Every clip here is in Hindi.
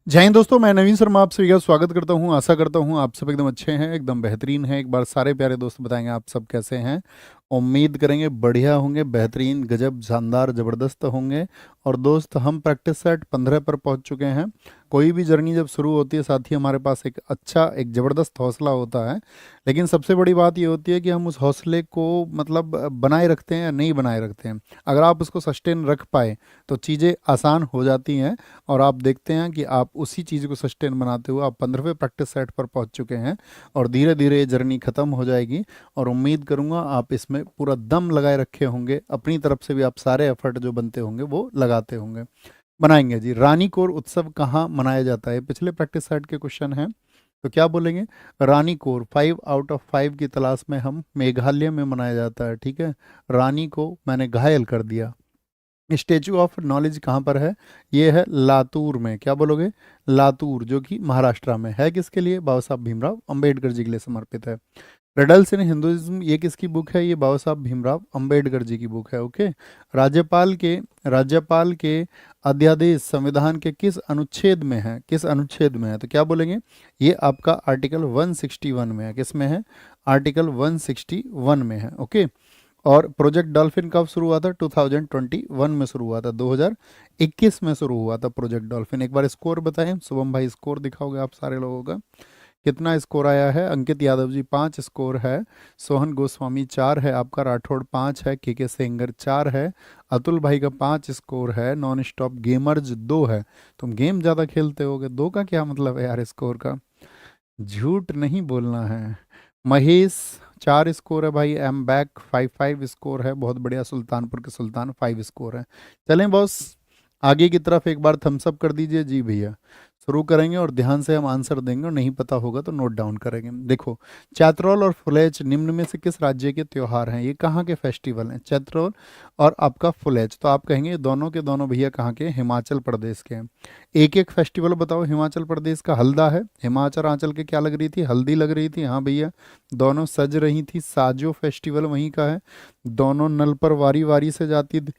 जय हिंद दोस्तों, मैं नवीन शर्मा आप सभी का स्वागत करता हूं। आशा करता हूं आप सब एकदम अच्छे हैं, एकदम बेहतरीन हैं। एक बार सारे प्यारे दोस्त बताएंगे आप सब कैसे हैं। उम्मीद करेंगे बढ़िया होंगे, बेहतरीन, गजब, शानदार, ज़बरदस्त होंगे। और दोस्त हम प्रैक्टिस सेट 15 पर पहुंच चुके हैं। कोई भी जर्नी जब शुरू होती है साथ ही हमारे पास एक अच्छा, एक ज़बरदस्त हौसला होता है। लेकिन सबसे बड़ी बात ये होती है कि हम उस हौसले को मतलब बनाए रखते हैं या नहीं बनाए रखते हैं। अगर आप उसको सस्टेन रख पाए तो चीज़ें आसान हो जाती हैं। और आप देखते हैं कि आप उसी चीज़ को सस्टेन बनाते हुए आप 15वें प्रैक्टिस सेट पर पहुंच चुके हैं। और धीरे धीरे ये जर्नी ख़त्म हो जाएगी। और उम्मीद करूंगा आप इसमें पूरा दम लगाए रखे होंगे, अपनी तरफ से भी आप सारे एफर्ट जो बनते होंगे वो लगाते होंगे। बनाएंगे जी। रानीकोर उत्सव कहाँ मनाया जाता है, पिछले प्रैक्टिस सेट के क्वेश्चन हैं। तो क्या बोलेंगे? रानीकोर 5 आउट ऑफ 5 की तलाश में हम मेघालय में मनाया जाता है। ठीक है, रानी को मैंने घायल कर दिया। स्टेचू ऑफ नॉलेज कहाँ पर है? ये है लातूर में। क्या बोलोगे? लातूर, जो कि महाराष्ट्र में है। किसके लिए? बाबा साहब भीमराव अंबेडकर जी के लिए समर्पित है। रिडल्स इन हिंदुइज्म, ये किसकी बुक है? ये बाबा साहब भीमराव अंबेडकर जी की बुक है। ओके। राज्यपाल के अध्यादेश संविधान के किस अनुच्छेद में है? किस अनुच्छेद में है? तो क्या बोलेंगे? ये आपका आर्टिकल 161 में है। किस में है? आर्टिकल 161 में है। ओके। और प्रोजेक्ट डॉल्फिन कब शुरू हुआ था? 2021 में शुरू हुआ था, 2021 में शुरू हुआ था प्रोजेक्ट डॉल्फिन। एक बार स्कोर बताएं शुभम भाई, स्कोर दिखाओगे आप सारे लोगों का? कितना स्कोर आया है? अंकित यादव जी 5 स्कोर है, सोहन गोस्वामी 4 है, आपका राठौड़ 5 है, के सेंगर 4 है, अतुल भाई का 5 स्कोर है, नॉन स्टॉप गेमर्स 2 है। तुम गेम ज़्यादा खेलते होगे, 2 का क्या मतलब है यार स्कोर का? झूठ नहीं बोलना है। महेश 4 स्कोर है भाई, एम बैक 5 स्कोर है, बहुत बढ़िया। सुल्तानपुर के सुल्तान 5 स्कोर है। चलें बॉस, आगे की तरफ एक बार थम्स अप कर दीजिए जी भैया। शुरू करेंगे और ध्यान से हम आंसर देंगे, और नहीं पता होगा तो नोट डाउन करेंगे। देखो, चैत्रौल और फुलेच निम्न में से किस राज्य के त्योहार हैं? ये कहाँ के फेस्टिवल हैं? चैत्रौल और आपका फुलेच, तो आप कहेंगे ये दोनों के दोनों भैया कहाँ के? हिमाचल प्रदेश के हैं। एक एक फेस्टिवल बताओ। हिमाचल प्रदेश का हल्दा है। हिमाचल आंचल के क्या लग रही थी? हल्दी लग रही थी। हाँ भैया, दोनों सज रही थी। साजो फेस्टिवल वहीं का है। दोनों नल पर वारी वारी से जाती थी।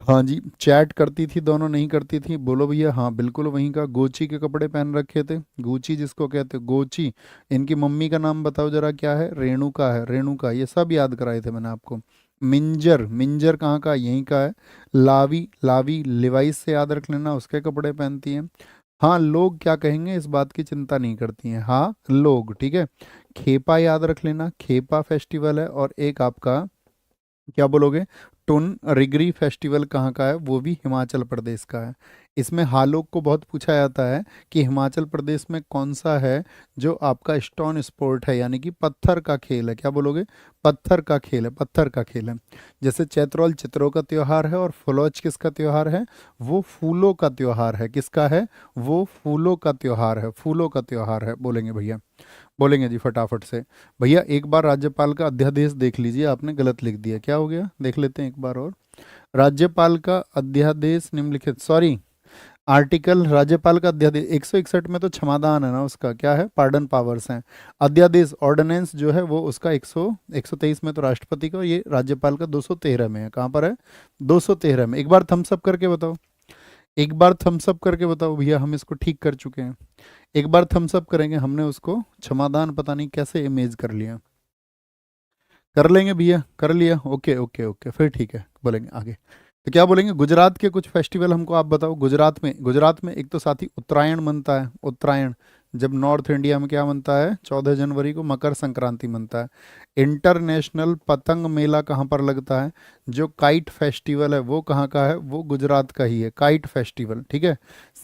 हाँ जी, चैट करती थी दोनों, नहीं करती थी? बोलो भैया। हाँ बिल्कुल वहीं का। गोची के कपड़े पहन रखे थे, गुची जिसको कहते, गोची। इनकी मम्मी का नाम बताओ जरा, क्या है? रेणुका है, रेणुका। ये सब याद कराए थे मैंने आपको। मिंजर, मिंजर कहाँ का? यहीं का है। लावी, लावी लिवाइस से याद रख लेना, उसके कपड़े पहनती हैं। हाँ, लोग क्या कहेंगे इस बात की चिंता नहीं करती हैं। हाँ लोग, ठीक है। खेपा याद रख लेना, खेपा फेस्टिवल है। और एक आपका क्या बोलोगे? टुन रिगरी फेस्टिवल कहाँ का है? वो भी हिमाचल प्रदेश का है। इसमें हालोक को बहुत पूछा जाता है कि हिमाचल प्रदेश में कौन सा है जो आपका स्टोन स्पोर्ट है, यानी कि पत्थर का खेल है। क्या बोलोगे? पत्थर का खेल है, पत्थर का खेल है। जैसे चैत्रौल चित्रों का त्योहार है, और फलोच किसका त्योहार है? वो फूलों का त्योहार है। किसका है? वो फूलों का त्योहार है, फूलों का त्योहार है। बोलेंगे भैया? बोलेंगे जी फटाफट से। भैया एक बार राज्यपाल का अध्यादेश देख लीजिए, आपने गलत लिख दिया। क्या हो गया? देख लेते हैं एक बार और। राज्यपाल का अध्यादेश निम्नलिखित, सॉरी, आर्टिकल, राज्यपाल का अध्यादेश 161 में तो क्षमादान है ना, उसका क्या है? पार्डन पावर्स हैं। अध्यादेश ऑर्डिनेंस जो है वो उसका 123 में तो राष्ट्रपति का, और ये राज्यपाल का 213 में है। कहाँ पर है? 213 में। एक बार थम्स अप करके बताओ, एक बार थम्स अप करके बताओ भैया, हम इसको ठीक कर चुके हैं। एक बार थम्स अप करेंगे, हमने उसको क्षमादान पता नहीं कैसे इमेज कर लिया। कर लेंगे भैया, कर लिया। ओके ओके ओके, फिर ठीक है, बोलेंगे आगे। तो क्या बोलेंगे? गुजरात के कुछ फेस्टिवल हमको आप बताओ। गुजरात में एक तो साथी उत्तरायण मनता है, उत्तरायण। जब नॉर्थ इंडिया में क्या मनता है? 14 जनवरी को मकर संक्रांति मनता है। इंटरनेशनल पतंग मेला कहाँ पर लगता है? जो काइट फेस्टिवल है वो कहाँ का है? वो गुजरात का ही है, काइट फेस्टिवल। ठीक है।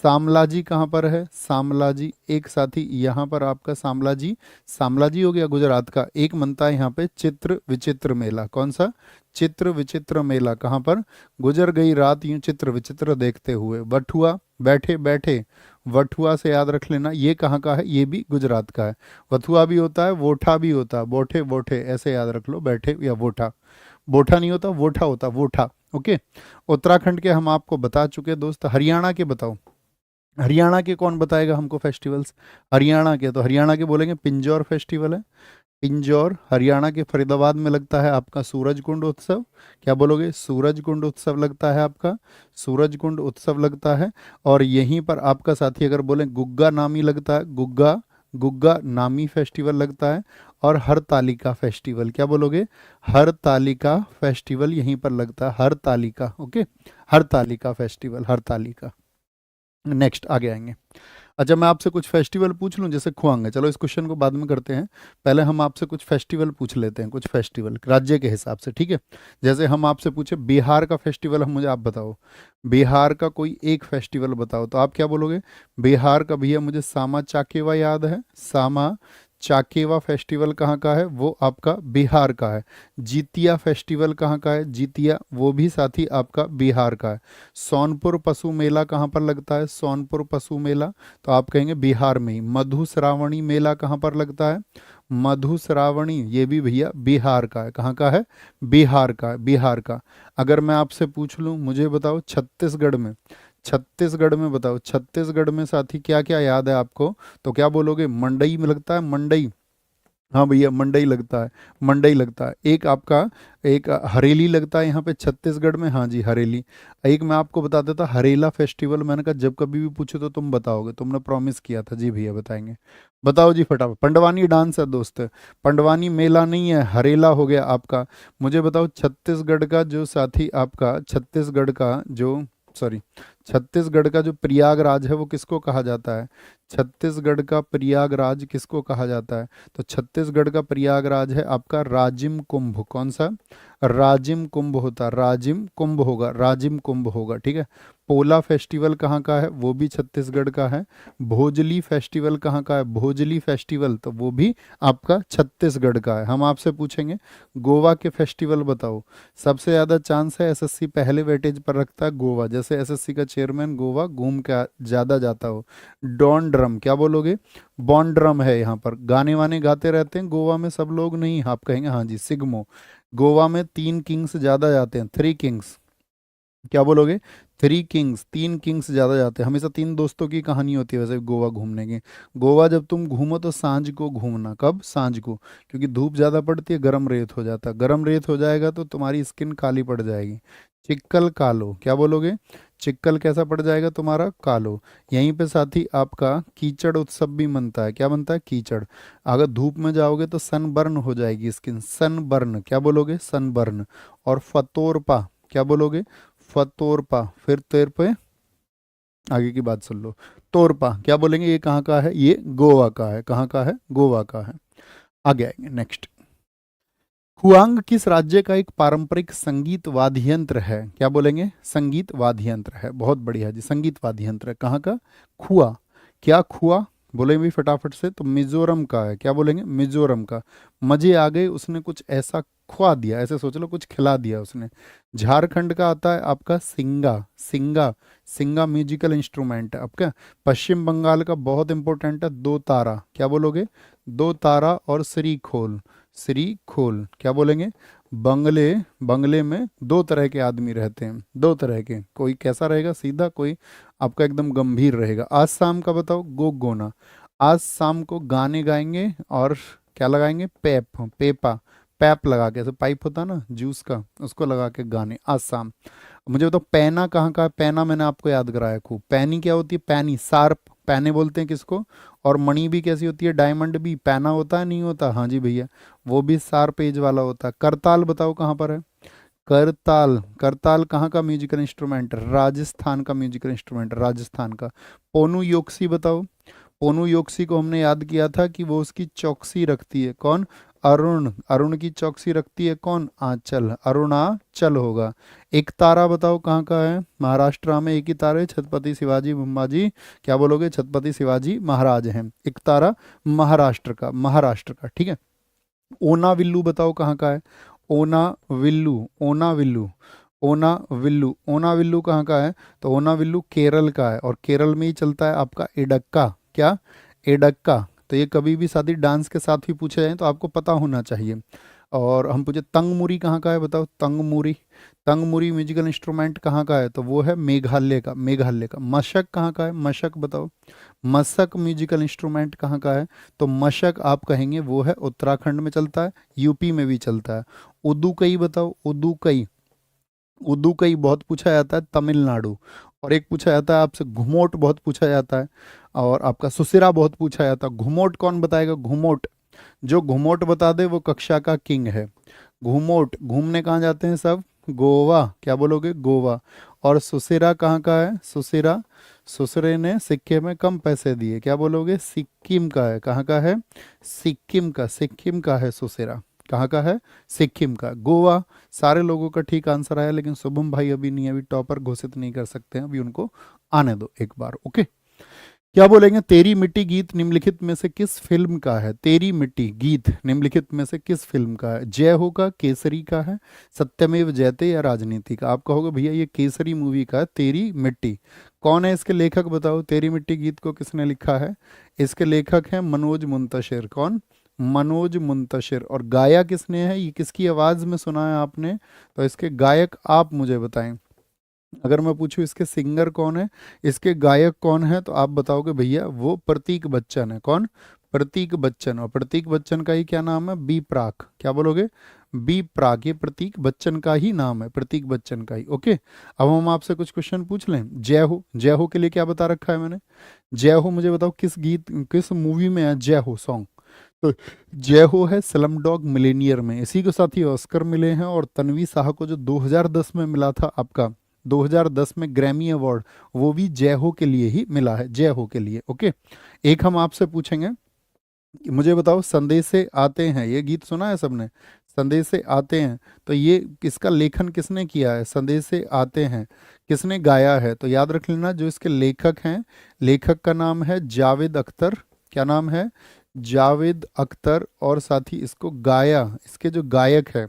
सामलाजी कहाँ पर है? सामलाजी एक साथी यहाँ पर आपका सामलाजी, सामलाजी हो गया गुजरात का। एक मनता है यहाँ पे चित्र विचित्र मेला। कौन सा? चित्र विचित्र मेला। कहाँ पर? गुजर गई रात यूं चित्र विचित्र देखते हुए। वठुआ, बैठे बैठे, वठुआ से याद रख लेना, ये कहाँ का है? ये भी गुजरात का है। वथुआ भी होता है, वोठा भी होता है, बोठे बोठे ऐसे याद रख लो, बैठे या वोठा। बोठा नहीं होता, वोठा होता, वोठा। ओके। उत्तराखंड के हम आपको बता चुके दोस्त। हरियाणा के बताओ। हरियाणा के कौन बताएगा हमको फेस्टिवल्स? हरियाणा के, तो हरियाणा के बोलेंगे पिंजौर फेस्टिवल है। पिंजौर हरियाणा के फरीदाबाद में लगता है आपका सूरजकुंड उत्सव। क्या बोलोगे? सूरजकुंड उत्सव लगता है आपका, सूरजकुंड उत्सव लगता है। और यहीं पर आपका साथी अगर बोले गुग्गा नामी लगता है, गुग्गा गुग्गा नामी फेस्टिवल लगता है। और हरतालिका फेस्टिवल, क्या बोलोगे? हरतालिका फेस्टिवल यहीं पर लगता है, Hartalika. Okay, Hartalika festival, Hartalika. Next आगे आएंगे। अच्छा, मैं आपसे कुछ फेस्टिवल पूछ लूं, जैसे खुआंगे, चलो इस क्वेश्चन को बाद में करते हैं, पहले हम आपसे कुछ फेस्टिवल पूछ लेते हैं, कुछ फेस्टिवल राज्य के हिसाब से, ठीक है? जैसे हम आपसे पूछे बिहार का फेस्टिवल, हम मुझे आप बताओ, बिहार का कोई एक फेस्टिवल बताओ, तो आप क्या बोलोगे? बिहार का भैया मुझे सामा चाकेवा याद है, सामा चाकेवा फेस्टिवल कहाँ का है? वो आपका बिहार का है। जीतिया फेस्टिवल कहाँ का है? जीतिया वो भी साथी आपका बिहार का है। सोनपुर पशु मेला कहाँ पर लगता है? सोनपुर पशु मेला, तो आप कहेंगे बिहार में ही। मधुश्रावणी मेला कहाँ पर लगता है? मधुश्रावणी ये भी भैया बिहार का है। कहाँ का है? बिहार का है, बिहार का। अगर मैं आपसे पूछ लूँ, मुझे बताओ छत्तीसगढ़ में, छत्तीसगढ़ में बताओ, छत्तीसगढ़ में साथी क्या क्या याद है आपको? तो क्या बोलोगे? मंडई में लगता है, मंडई। हाँ भैया मंडई लगता है, मंडई लगता है। एक आपका, एक हरेली लगता है यहाँ पे छत्तीसगढ़ में, हाँ जी हरेली। एक मैं आपको बता देता हरेला फेस्टिवल, मैंने कहा जब कभी भी पूछो तो तुम बताओगे, तुमने प्रॉमिस किया था। जी भैया बताएंगे, बताओ जी फटाफट। पंडवानी डांस है दोस्त, पंडवानी मेला नहीं है, हरेला हो गया आपका। मुझे बताओ छत्तीसगढ़ का जो साथी आपका, छत्तीसगढ़ का जो, सॉरी, छत्तीसगढ़ का जो प्रयागराज है वो किसको कहा जाता है? छत्तीसगढ़ का प्रयागराज किसको कहा जाता है? तो छत्तीसगढ़ का प्रयागराज है आपका राजिम कुंभ। कौन सा? राजिम कुंभ होता, राजिम कुंभ होगा, राजिम कुंभ होगा, ठीक है। पोला फेस्टिवल कहाँ का है? वो भी छत्तीसगढ़ का है। भोजली फेस्टिवल कहाँ का है? भोजली फेस्टिवल तो वो भी आपका छत्तीसगढ़ का है। हम आपसे पूछेंगे गोवा के फेस्टिवल बताओ। सबसे ज़्यादा चांस है एसएससी पहले वेटेज पर रखता है गोवा, जैसे एसएससी का चेयरमैन गोवा घूम के ज़्यादा जाता हो। डॉन ड्रम, क्या बोलोगे? बॉन ड्रम है यहाँ पर, गाने वाने गाते रहते हैं गोवा में सब लोग, नहीं आप कहेंगे हाँ जी सिग्मो। गोवा में 3 किंग्स ज़्यादा जाते हैं, 3 किंग्स। क्या बोलोगे? 3 किंग्स, 3 किंग्स ज़्यादा जाते हैं। हमेशा 3 दोस्तों की कहानी होती है वैसे गोवा घूमने की। गोवा जब तुम घूमो तो सांझ को घूमना। कब? सांझ को, क्योंकि धूप ज़्यादा पड़ती है, गर्म रेत हो जाता है, गर्म रेत हो जाएगा तो तुम्हारी स्किन काली पड़ जाएगी। चिक्कल कालो, क्या बोलोगे? चिक्कल कैसा पड़ जाएगा तुम्हारा? कालो। यहीं पे साथी आपका कीचड़ उत्सव भी मनता है। क्या बनता है? कीचड़। अगर धूप में जाओगे तो सनबर्न हो जाएगी स्किन, सनबर्न। क्या बोलोगे? सनबर्न। और फतोरपा, क्या बोलोगे? फतोरपा। फिर तेर पे आगे की बात सुन लो। तोरपा क्या बोलेंगे? ये कहाँ का है? ये गोवा का है। कहाँ का है? गोवा का है। आगे आएंगे नेक्स्ट। हुआंग किस राज्य का एक पारंपरिक संगीत वाद्य यंत्र है? क्या बोलेंगे? संगीत वाद्य यंत्र है। बहुत बढ़िया जी, संगीत वाद्य यंत्र है। कहाँ का? खुआ। क्या खुआ? बोलेंगे भी फटाफट से, तो मिजोरम का है। क्या बोलेंगे? मिजोरम का। मजे आ गए, उसने कुछ ऐसा खुआ दिया, ऐसे सोच लो कुछ खिला दिया उसने। झारखंड का आता है आपका सिंगा, सिंगा, सिंगा म्यूजिकल इंस्ट्रूमेंट है आपका। पश्चिम बंगाल का बहुत इंपॉर्टेंट है दो तारा। क्या बोलोगे? दो तारा और श्री खोल, श्री खोल। क्या बोलेंगे? बंगले, बंगले में 2 तरह के आदमी रहते हैं, 2 तरह के। कोई कैसा रहेगा? सीधा, कोई आपका एकदम गंभीर रहेगा। आज शाम का बताओ गोना। आज शाम को गाने गाएंगे और क्या लगाएंगे? पैप, पेपा, पैप लगा के, ऐसे पाइप होता है ना जूस का, उसको लगा के गाने आज शाम। मुझे बताओ पैना कहाँ का है? पैना मैंने आपको याद कराया खूब। पैनी क्या होती है? पैनी, शार्प पैने बोलते हैं किसको। और मणि भी कैसी होती है? डायमंड भी पैना होता है, नहीं होता? हाँ जी भैया, वो भी शार्प पेज वाला होता है। करताल बताओ कहाँ पर है? करताल, करताल कहाँ का म्यूजिकल इंस्ट्रूमेंट? राजस्थान का म्यूजिकल इंस्ट्रूमेंट, राजस्थान का। पोनु योक्सी बताओ। पोनु योक्सी को हमने याद किया था कि वो उसकी चौकसी रखती है। कौन? अरुण, अरुण की चौकसी रखती है कौन? आंचल, अरुणाचल होगा। एक तारा बताओ कहाँ का है? महाराष्ट्र में एक ही तारा है, छत्रपति शिवाजी महाराज। क्या बोलोगे? छत्रपति शिवाजी महाराज हैं। एक तारा महाराष्ट्र का, महाराष्ट्र का, ठीक है। ओना विल्लू बताओ कहाँ का है? ओना विल्लू, ओना विल्लू, ओना विल्लू, ओना विल्लू कहाँ का है? तो ओना विल्लू केरल का है, और केरल में ही चलता है आपका इडक्का। क्या? इडक्का। तो ये कभी भी शादी डांस के साथ भी पूछे जाए तो आपको पता होना चाहिए। और हम पूछे तंगमुरी कहाँ का है, बताओ तंगमुरी। तंगमुरी म्यूजिकल इंस्ट्रूमेंट कहाँ का है, तो वो है मेघालय का, मेघालय का। मशक कहाँ का है, मशक बताओ। मशक म्यूजिकल इंस्ट्रूमेंट कहाँ का है, तो मशक आप कहेंगे वो है उत्तराखंड में चलता है, यूपी में भी चलता है। उदुकई बताओ, उदुकई। उदुकई बहुत पूछा जाता है तमिलनाडु। और एक पूछा जाता है आपसे घुमोट, बहुत पूछा जाता है। और आपका सुसिरा बहुत पूछा जाता है। घुमोट कौन बताएगा, घुमोट। जो घुमोट बता दे वो कक्षा का किंग है। घुमोट, घूमने कहाँ जाते हैं सब, गोवा, क्या बोलोगे, गोवा। और सुसेरा कहाँ का है, सुसेरा, सुसरे ने सिक्के में कम पैसे दिए, क्या बोलोगे, सिक्किम का है। कहाँ का है, सिक्किम का, सिक्किम का है सुसेरा। कहाँ का है, सिक्किम का। गोवा, सारे लोगों का ठीक आंसर आया, लेकिन शुभम भाई अभी नहीं, अभी टॉपर घोषित नहीं कर सकते हैं, अभी उनको आने दो एक बार, ओके। क्या बोलेंगे, तेरी मिट्टी गीत निम्नलिखित में से किस फिल्म का है, तेरी मिट्टी गीत निम्नलिखित में से किस फिल्म का है। जय हो का, केसरी का है, सत्यमेव जयते या राजनीति का। आप कहोगे भैया ये केसरी मूवी का है तेरी मिट्टी। कौन है इसके लेखक बताओ, तेरी मिट्टी गीत को किसने लिखा है। इसके लेखक हैं मनोज मुंतशिर। कौन, मनोज मुंतशिर। और गाया किसने है, ये किसकी आवाज में सुना है आपने, तो इसके गायक आप मुझे बताएं। अगर मैं पूछूं इसके सिंगर कौन है, इसके गायक कौन है, तो आप बताओगे भैया वो प्रतीक बच्चन है। कौन, प्रतीक बच्चन। और प्रतीक बच्चन का ही क्या नाम है, बी प्राक। क्या बोलोगे, बी प्राक। ये प्रतीक बच्चन का ही नाम है, प्रतीक बच्चन का ही, ओके। अब हम आपसे कुछ क्वेश्चन पूछ लें। जय हो, जय हो के लिए क्या बता रखा है मैंने। जय हो मुझे बताओ किस गीत, किस मूवी में है जय हो सॉन्ग। तो जय हो है स्लम डॉग मिलेनियर में, इसी के साथ ही ऑस्कर मिले हैं। और तन्वी शाह को जो 2010 में मिला था आपका, 2010 में ग्रैमी अवार्ड, वो भी जय हो के लिए ही मिला है, जय हो के लिए, ओके। एक हम आपसे पूछेंगे कि मुझे बताओ संदेश से आते हैं, ये गीत सुना है सबने, संदेश से आते हैं, तो ये किसका लेखन किसने किया है, संदेश से आते हैं किसने गाया है। तो याद रख लेना जो इसके लेखक हैं, लेखक का नाम है जावेद अख्तर। क्या नाम है, जावेद अख्तर। और साथ ही इसको गाया, इसके जो गायक है,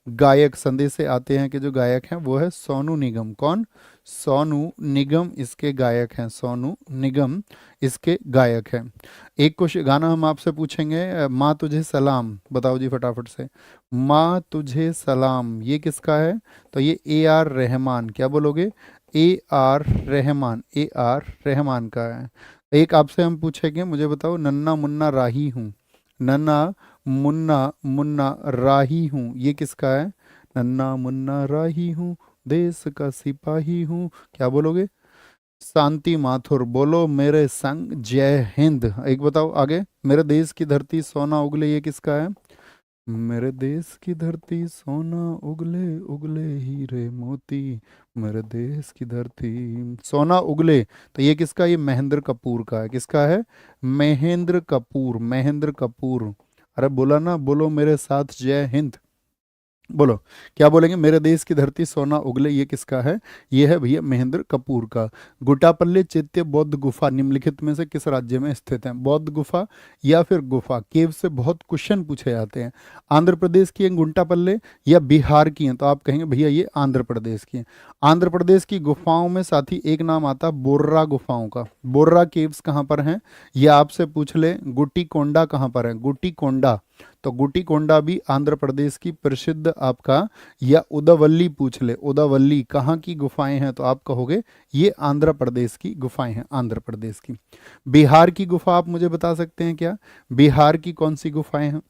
गायक संदेश से आते हैं के जो गायक हैं वो है सोनू निगम। कौन, सोनू निगम इसके गायक हैं, सोनू निगम इसके गायक हैं। एक क्वेश्चन गाना हम आपसे पूछेंगे, माँ तुझे सलाम, बताओ जी फटाफट से। माँ तुझे सलाम ये किसका है, तो ये ए आर रहमान। क्या बोलोगे, A R Rahman, A R Rahman का है। एक आपसे हम पूछेंगे, मुझे बताओ नन्ना मुन्ना राही हूँ, नन्ना मुन्ना मुन्ना राही हूँ ये किसका है। नन्ना मुन्ना राही हूँ, देश का सिपाही हूँ, क्या बोलोगे, शांति माथुर। बोलो मेरे संग जय हिंद। एक बताओ आगे, मेरे देश की धरती सोना उगले ये किसका है। मेरे देश की धरती सोना उगले उगले हीरे मोती, मेरे देश की धरती सोना उगले, तो ये किसका, ये महेंद्र कपूर का है। किसका है, महेंद्र कपूर, महेंद्र कपूर। अरे बोला ना, बोलो मेरे साथ जय हिंद, बोलो। क्या बोलेंगे, मेरे देश की धरती सोना उगले ये किसका है, ये है भैया महेंद्र कपूर का। गुटापल्ली चैत्य बौद्ध गुफा निम्नलिखित में से किस राज्य में स्थित है। बौद्ध गुफा या फिर गुफा, केव से बहुत क्वेश्चन पूछे जाते हैं। आंध्र प्रदेश की है गुंटापल्ले या बिहार की हैं, तो आप कहेंगे भैया ये आंध्र प्रदेश की है। आंध्र प्रदेश की गुफाओं में साथ ही एक नाम आता है बोर्रा गुफाओं का। बोर्रा केव्स कहाँ पर हैं, ये आपसे पूछ ले। गुट्टी कोंडा कहाँ पर है, गुट्टी कोंडा, तो गुट्टी कोंडा भी आंध्र प्रदेश की प्रसिद्ध आपका। या उदावल्ली पूछ ले, उदावल्ली कहाँ की गुफाएं हैं, तो आप कहोगे ये आंध्र प्रदेश की गुफाएं हैं, आंध्र प्रदेश की। बिहार की गुफा आप मुझे बता सकते हैं क्या, बिहार की कौन सी गुफाएं हैं,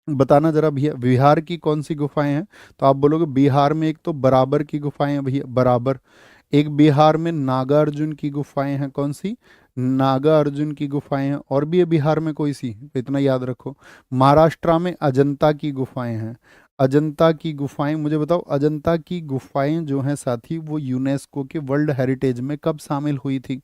बताना जरा भैया, बिहार की कौन सी गुफाएं हैं। तो आप बोलोगे बिहार में एक तो बराबर की गुफाएं हैं भैया, बराबर। एक बिहार में नागार्जुन की गुफाएं हैं, कौन सी, नागा अर्जुन की गुफाएं हैं। और भी है बिहार में कोई सी, इतना याद रखो। महाराष्ट्र में अजंता की गुफाएं हैं, अजंता की गुफाएं। मुझे बताओ अजंता की गुफाएं जो हैं साथी वो यूनेस्को के वर्ल्ड हेरिटेज में कब शामिल हुई थी,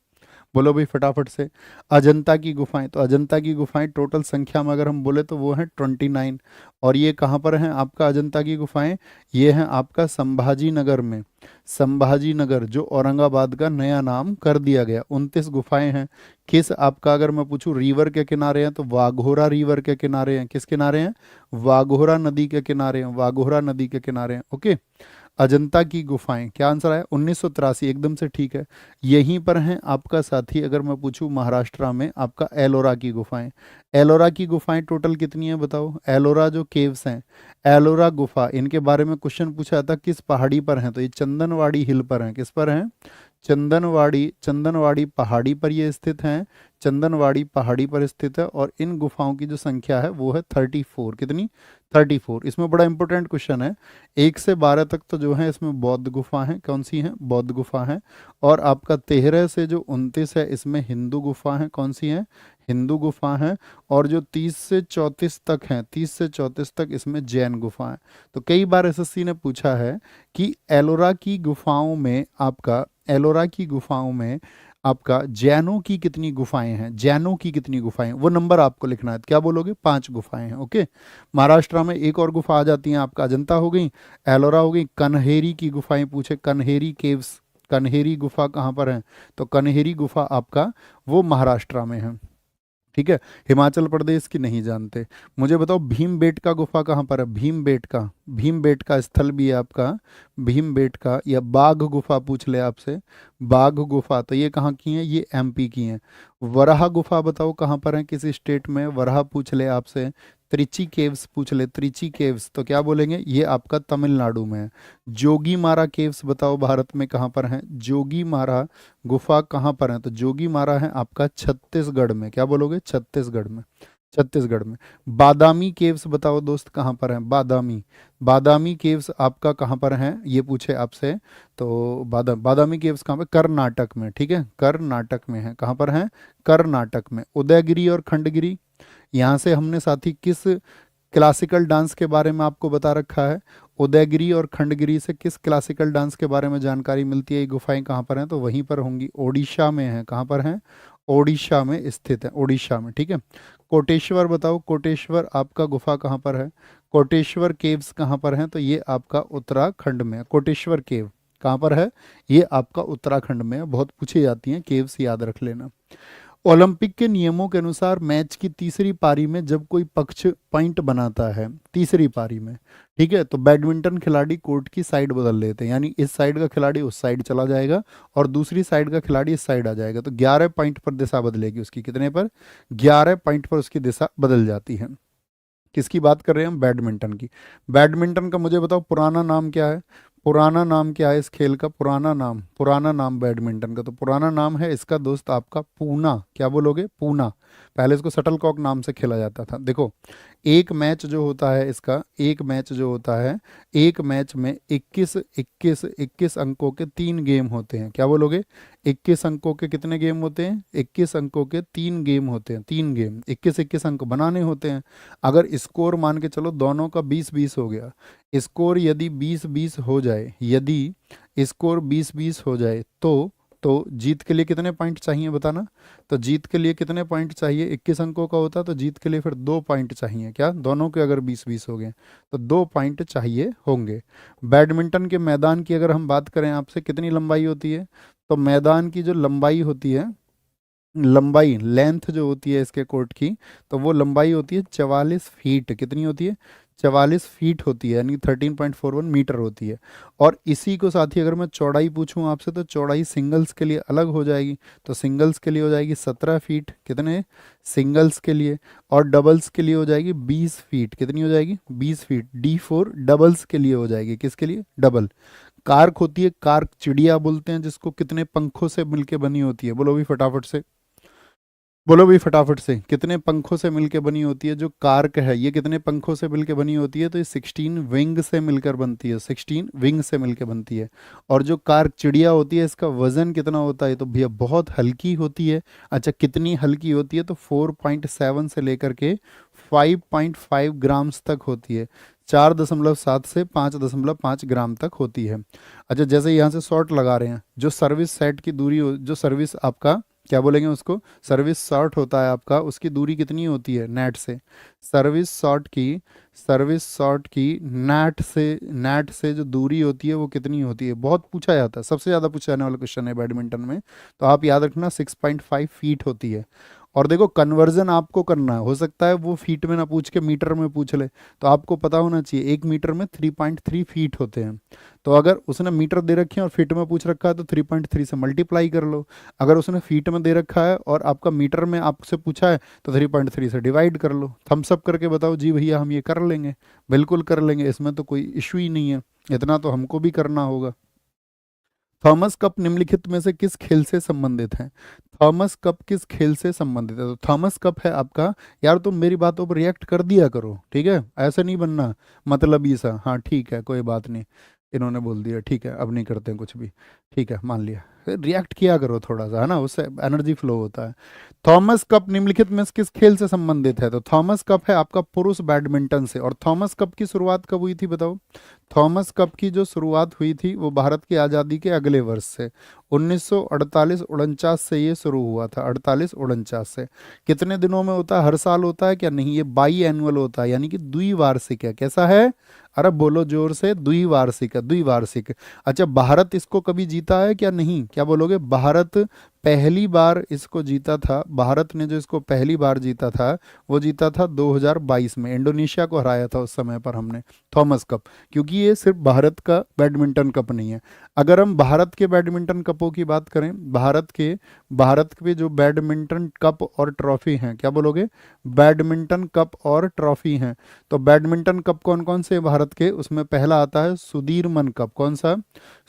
बोलो भाई फटाफट से। अजंता की गुफाएं, तो अजंता की गुफाएं टोटल संख्या में अगर हम बोले तो वो हैं 29। और ये कहाँ पर हैं आपका अजंता की गुफाएं, ये हैं आपका संभाजी नगर में। संभाजी नगर जो औरंगाबाद का नया नाम कर दिया गया, 29 गुफाएं हैं। किस आपका अगर मैं पूछूं रिवर के किनारे हैं, तो वाघोरा रिवर के किनारे हैं। किस किनारे हैं, वाघोरा नदी के किनारे हैं, वाघोरा नदी के किनारे हैं, ओके। अजंता की गुफाएं, क्या आंसर आया 1983, एकदम से ठीक है। यहीं पर हैं आपका साथी, अगर मैं पूछूं महाराष्ट्र में आपका एलोरा की गुफाएं। एलोरा की गुफाएं टोटल कितनी है बताओ। एलोरा जो केव्स हैं, एलोरा गुफा, इनके बारे में क्वेश्चन पूछा था किस पहाड़ी पर हैं, तो ये चंदनवाड़ी हिल पर हैं। किस पर हैं, चंदनवाड़ी, चंदनवाड़ी पहाड़ी पर ये स्थित हैं। चंदनवाड़ी पहाड़ी पर स्थित है और इन गुफाओं की जो संख्या है वो है 34। कितनी, 34। इसमें बड़ा इंपॉर्टेंट क्वेश्चन है, 1 से 12 तक तो जो है इसमें बौद्ध गुफा है, कौन सी हैं, बौद्ध गुफा है। और आपका 13 से जो 29 है इसमें हिंदू गुफा है, कौन सी है, हिंदू गुफा है। और जो 30 से 34 तक हैं, 30 से 34 तक इसमें जैन गुफा है। तो कई बार एसएससी ने पूछा है कि एलोरा की गुफाओं में आपका, एलोरा की गुफाओं में आपका जैनों की कितनी गुफाएं हैं, जैनों की कितनी गुफाएं, वो नंबर आपको लिखना है। क्या बोलोगे, 5 गुफाएं हैं। ओके, महाराष्ट्र में एक और गुफा आ जाती है आपका, अजंता हो गई, एलोरा हो गई, कन्हेरी की गुफाएं पूछे, कन्हेरी केव्स, कन्हेरी गुफा कहाँ पर है, तो कन्हेरी गुफा आपका वो महाराष्ट्र में है। ठीक है, हिमाचल प्रदेश की नहीं जानते। मुझे बताओ भीमबेटका गुफा कहाँ पर है, भीमबेटका, भीमबेटका स्थल भी है आपका, भीमबेटका, या बाघ गुफा पूछ ले आपसे, बाघ गुफा, तो ये कहाँ की है, ये एमपी की है। वराह गुफा बताओ कहाँ पर है, किसी स्टेट में, वराह पूछ ले आपसे। त्रिची केव्स पूछ ले, त्रिची केव्स, तो क्या बोलेंगे, ये आपका तमिलनाडु में है। जोगी मारा केव्स बताओ भारत में कहाँ पर है, जोगी मारा गुफा कहाँ पर है, तो जोगी मारा है आपका छत्तीसगढ़ में। क्या बोलोगे, छत्तीसगढ़ में, छत्तीसगढ़ में। बादामी केव्स बताओ दोस्त कहाँ पर है, बादामी, बादामी केव्स आपका कहाँ पर है, ये पूछे आपसे, तो बादामी केव्स कहाँ पर, कर्नाटक में। ठीक है, कर्नाटक में है, कहाँ पर है, कर्नाटक में। उदयगिरी और खंडगिरी, यहाँ से हमने साथी किस क्लासिकल डांस के बारे में आपको बता रखा है, उदयगिरी और खंडगिरी से किस क्लासिकल डांस के बारे में जानकारी मिलती है, ये गुफाएं कहाँ पर हैं, तो वहीं पर होंगी, ओडिशा में है। कहाँ पर हैं, ओडिशा में स्थित है, ओडिशा में। ठीक है, कोटेश्वर बताओ, कोटेश्वर आपका गुफा कहाँ पर है, कोटेश्वर केव्स कहाँ पर हैं, तो ये आपका उत्तराखंड में है। कोटेश्वर केव कहाँ पर है, ये आपका उत्तराखंड में है। बहुत पूछी जाती हैं केव्स, याद रख लेना। ओलंपिक के नियमों के अनुसार मैच की तीसरी पारी में जब कोई पक्ष पॉइंट बनाता है, तीसरी पारी में, ठीक है, तो बैडमिंटन खिलाड़ी कोर्ट की साइड बदल लेते हैं, यानी इस साइड का खिलाड़ी उस साइड चला जाएगा और दूसरी साइड का खिलाड़ी इस साइड आ जाएगा, तो 11 पॉइंट पर दिशा बदलेगी उसकी, कितने पर, 11 पॉइंट पर उसकी दिशा बदल जाती है। किसकी बात कर रहे हैं हम, बैडमिंटन की। बैडमिंटन का मुझे बताओ पुराना नाम क्या है, पुराना नाम क्या है इस खेल का, पुराना नाम, पुराना नाम बैडमिंटन का, तो पुराना नाम है इसका दोस्त आपका पूना। क्या बोलोगे, पूना। पहले इसको शटलकॉक नाम से खेला जाता था। देखो, एक मैच जो होता है इसका, एक मैच जो होता है, एक मैच में 21 21 21 अंकों के 3 गेम होते हैं। क्या बोलोगे, 21 अंकों के कितने गेम होते हैं, 21 अंकों के 3 गेम होते हैं, 3 गेम, 21 21 अंक बनाने होते हैं। अगर स्कोर मान के चलो दोनों का 20 20 हो गया, स्कोर यदि 20 20 हो जाए, यदि स्कोर 20 20 हो जाए तो जीत के लिए कितने पॉइंट चाहिए बताना, तो जीत के लिए कितने पॉइंट चाहिए, 21 अंकों का होता तो जीत के लिए फिर 2 पॉइंट चाहिए। क्या, दोनों के अगर 20 20 हो गए तो 2 पॉइंट चाहिए होंगे। बैडमिंटन के मैदान की अगर हम बात करें आपसे, कितनी लंबाई होती है, तो मैदान की जो लंबाई होती है, लंबाई, लेंथ जो होती है इसके कोर्ट की, तो वो लंबाई होती है 44 फीट। कितनी होती है, 44 फीट होती है, यानी 13.41 मीटर होती है। और इसी को साथ ही अगर मैं चौड़ाई पूछूं आपसे, तो चौड़ाई सिंगल्स के लिए अलग हो जाएगी, तो सिंगल्स के लिए हो जाएगी 17 फीट, कितने, सिंगल्स के लिए। और डबल्स के लिए हो जाएगी 20 फीट, कितनी हो जाएगी, 20 फीट। D4 डबल्स के लिए हो जाएगी, किसके लिए, डबल। कार्क होती है, कार्क चिड़िया बोलते हैं जिसको, कितने पंखों से मिलके बनी होती है, बोलो भी फटाफट से, बोलो भाई फटाफट से, कितने पंखों से मिलकर बनी होती है जो कार्क है, ये कितने पंखों से मिलकर बनी होती है, तो ये 16 विंग से मिलकर बनती है, 16 विंग से मिलकर बनती है। और जो कार्क चिड़िया होती है इसका वजन कितना होता है, तो भैया बहुत हल्की होती है। अच्छा, कितनी हल्की होती है, तो 4.7 से लेकर के 5.5 ग्राम्स तक होती है, 4.7 से 5.5 ग्राम तक होती है। अच्छा, जैसे यहाँ से शॉर्ट लगा रहे हैं, जो सर्विस सेट की दूरी जो सर्विस आपका, क्या बोलेंगे उसको, सर्विस शॉर्ट होता है आपका, उसकी दूरी कितनी होती है नेट से, सर्विस शॉर्ट की, सर्विस शॉर्ट की नेट से जो दूरी होती है वो कितनी होती है, बहुत पूछा जाता है, सबसे ज़्यादा पूछा जाने वाला क्वेश्चन है बैडमिंटन में, तो आप याद रखना 6.5 फीट होती है। और देखो कन्वर्जन आपको करना है, हो सकता है वो फीट में ना पूछ के मीटर में पूछ ले, तो आपको पता होना चाहिए 1 मीटर में 3.3 फीट होते हैं। तो अगर उसने मीटर दे रखे हैं और फीट में पूछ रखा है तो 3.3 से मल्टीप्लाई कर लो। अगर उसने फीट में दे रखा है और आपका मीटर में आपसे पूछा है तो 3.3 से डिवाइड कर लो। थम्स अप करके बताओ जी भैया हम ये कर लेंगे। बिल्कुल कर लेंगे, इसमें तो कोई इशू ही नहीं है, इतना तो हमको भी करना होगा। थॉमस कप निम्नलिखित में से किस खेल से संबंधित है? थॉमस कप किस खेल से संबंधित है? तो थॉमस कप है आपका, यार तुम मेरी बातों पर रिएक्ट कर दिया करो, ठीक है, ऐसे नहीं बनना मतलब ये सा, हाँ ठीक है कोई बात नहीं, इन्होंने बोल दिया ठीक है अब नहीं करते हैं कुछ भी, ठीक है मान लिया, रिएक्ट किया करो थोड़ा सा, है ना, उससे एनर्जी फ्लो होता है। थॉमस कप निम्नलिखित में से किस खेल से संबंधित है? तो थॉमस कप है आपका पुरुष बैडमिंटन से। और थॉमस कप की शुरुआत कब हुई थी बताओ? थॉमस कप की जो शुरुआत हुई थी वो भारत की आज़ादी के अगले वर्ष से 1948-49 से ये शुरू हुआ था, 48-49 से। कितने दिनों में होता है? हर साल होता है क्या? नहीं, ये बाई एनुअल होता है, यानी कि द्विवार्षिक है। कैसा है? अरे बोलो जोर से, द्विवार्षिक है, द्विवार्षिक। अच्छा, भारत इसको कभी जीता है क्या? नहीं, क्या बोलोगे? भारत पहली बार इसको जीता था, भारत ने जो इसको पहली बार जीता था वो जीता था 2022 में, इंडोनेशिया को हराया था उस समय पर हमने, थॉमस कप। क्योंकि ये सिर्फ भारत का बैडमिंटन कप नहीं है। अगर हम भारत के बैडमिंटन कपों की बात करें, भारत के जो बैडमिंटन कप और ट्रॉफी हैं, क्या बोलोगे? बैडमिंटन कप और ट्रॉफी हैं। तो बैडमिंटन कप कौन कौन से हैं भारत के? उसमें पहला आता है सुधीरमन कप। कौन सा?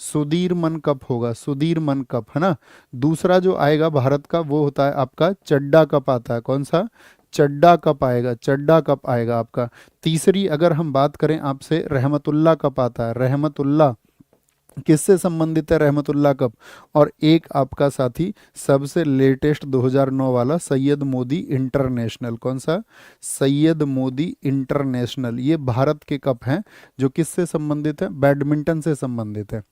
सुधीरमन कप होगा, सुधीरमन कप, है ना। दूसरा जो आएगा भारत का वो होता है आपका चड्डा कप आता है। कौन सा? चड्डा कप आएगा, चड्डा कप आएगा आपका। तीसरी अगर हम बात करें आपसे, रहमतुल्ला कप आता है, रहमतुल्ला। किससे संबंधित है रहमतुल्ला कप? और एक आपका साथी सबसे लेटेस्ट 2009 वाला सैयद मोदी इंटरनेशनल। कौन सा? सैयद मोदी इंटरनेशनल। ये भारत के कप हैं जो किससे संबंधित है? बैडमिंटन से संबंधित है।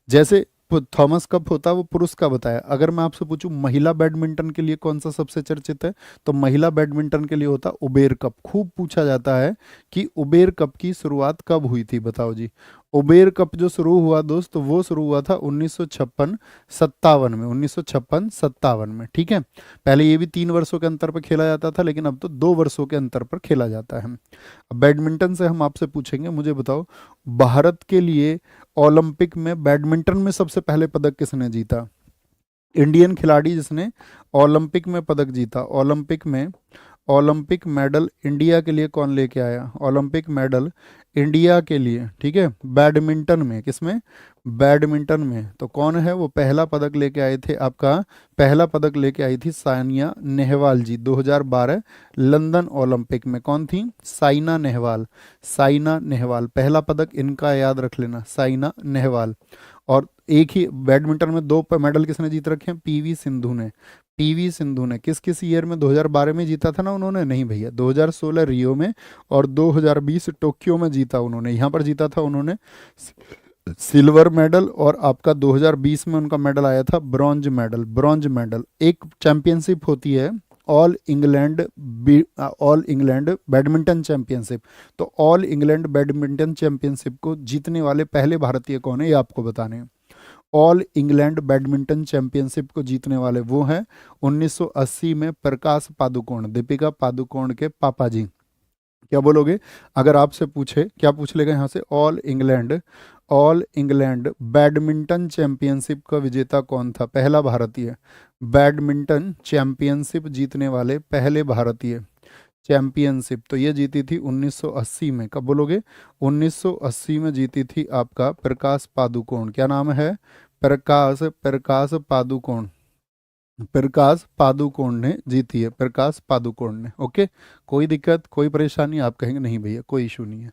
जैसे थॉमस कप होता है वो पुरुष का बताया। अगर मैं आपसे पूछूं महिला बैडमिंटन के लिए कौन सा सबसे चर्चित है, तो महिला बैडमिंटन के लिए होता उबेर कप। खूब पूछा जाता है कि उबेर कप की शुरुआत कब हुई थी, बताओ जी। उबेर कप जो शुरू हुआ दोस्त, वो शुरू हुआ था 1956-57 में, 1956-57 में, ठीक है। पहले ये भी 3 वर्षों के अंतर पर खेला जाता था, लेकिन अब तो 2 वर्षों के अंतर पर खेला जाता है। अब बैडमिंटन से हम आपसे पूछेंगे, मुझे बताओ भारत के लिए ओलंपिक में बैडमिंटन में सबसे पहले पदक किसने जीता? इंडियन खिलाड़ी जिसने ओलंपिक में पदक जीता, ओलंपिक में ओलंपिक मेडल इंडिया के लिए कौन लेके आया? ओलंपिक मेडल इंडिया के लिए, ठीक है, बैडमिंटन में। किसमें? बैडमिंटन में। तो कौन है वो? पहला पदक लेके आए थे आपका, पहला पदक लेके आई थी सानिया नेहवाल जी 2012 लंदन ओलंपिक में। कौन थी? साइना नेहवाल, साइना नेहवाल। पहला पदक इनका याद रख लेना, साइना नेहवाल। और एक ही बैडमिंटन में 2 मेडल किसने जीत रखे हैं? पीवी सिंधु ने। पीवी सिंधु ने किस किस ईयर में? 2012 में जीता था ना उन्होंने? नहीं भैया, 2016 रियो में और 2020 टोक्यो में जीता उन्होंने। यहाँ पर जीता था उन्होंने सिल्वर मेडल, और आपका 2020 में उनका मेडल आया था ब्रॉन्ज मेडल, ब्रॉन्ज मेडल। एक चैंपियनशिप होती है all England, all England badminton championship. तो ऑल इंग्लैंड बैडमिंटन चैंपियनशिप को जीतने वाले पहले भारतीय कौन है, ये आपको बताने हैं। ऑल इंग्लैंड बैडमिंटन चैंपियनशिप को जीतने वाले वो हैं 1980 में प्रकाश पादुकोण, दीपिका पादुकोण के पापा जी। क्या बोलोगे? अगर आपसे पूछे, क्या पूछ लेगा यहाँ से? ऑल इंग्लैंड बैडमिंटन चैंपियनशिप का विजेता कौन था? पहला भारतीय बैडमिंटन चैंपियनशिप जीतने वाले पहले भारतीय चैंपियनशिप, तो ये जीती थी 1980 में। कब बोलोगे? 1980 में जीती थी आपका प्रकाश पादुकोण। क्या नाम है? प्रकाश, प्रकाश पादुकोण, प्रकाश पादुकोण ने जीती है, प्रकाश पादुकोण ने। ओके, कोई दिक्कत, कोई परेशानी? आप कहेंगे नहीं भैया कोई इशू नहीं है।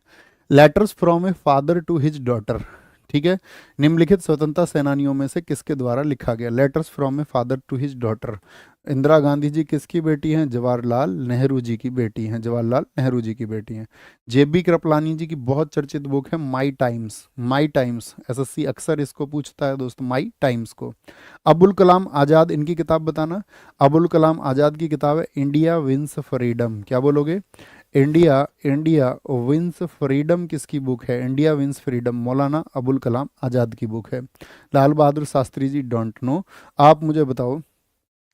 Letters from a father to his daughter, ठीक है, निम्नलिखित स्वतंत्रता सेनानियों में से किसके द्वारा लिखा गया? Letters from a father to his daughter. Indira Gandhi ji किसकी बेटी हैं? जवाहरलाल नेहरू जी की बेटी हैं, जवाहरलाल नेहरू जी की बेटी हैं। जेबी कृपलानी जी की बहुत चर्चित बुक है माई टाइम्स, माई टाइम्स। एसएससी अक्सर इसको पूछता है दोस्त, माई टाइम्स को। अबुल कलाम आज़ाद, इनकी किताब बताना। अबुल कलाम आज़ाद की किताब है इंडिया विंस फ्रीडम। क्या बोलोगे? इंडिया, इंडिया विंस फ्रीडम किसकी बुक है? India wins freedom Maulana Abul Kalam Azad की बुक है। Lal Bahadur Shastri ji don't know. आप मुझे बताओ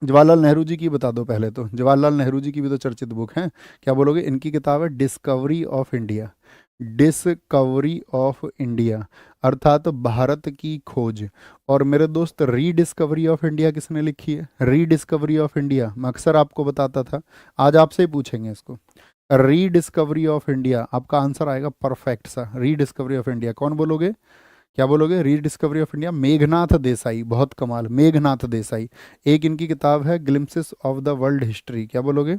जवाहरलाल नेहरू जी की बता दो पहले तो, जवाहरलाल नेहरू जी की भी तो चर्चित बुक है, क्या बोलोगे? इनकी किताब है discovery of India, discovery of India अर्थात भारत की खोज। और मेरे दोस्त रीडिस्कवरी ऑफ इंडिया किसने लिखी है? रीडिस्कवरी ऑफ इंडिया मैं अक्सर आपको बताता था, आज आपसे ही पूछेंगे इसको। रीडिस्कवरी ऑफ इंडिया आपका आंसर आएगा परफेक्ट सा, रीडिस्कवरी ऑफ इंडिया। कौन बोलोगे? क्या बोलोगे? Rediscovery of India, Meghnath Desai, बहुत कमाल, मेघनाथ देसाई। एक इनकी किताब है glimpses of the world history, क्या बोलोगे?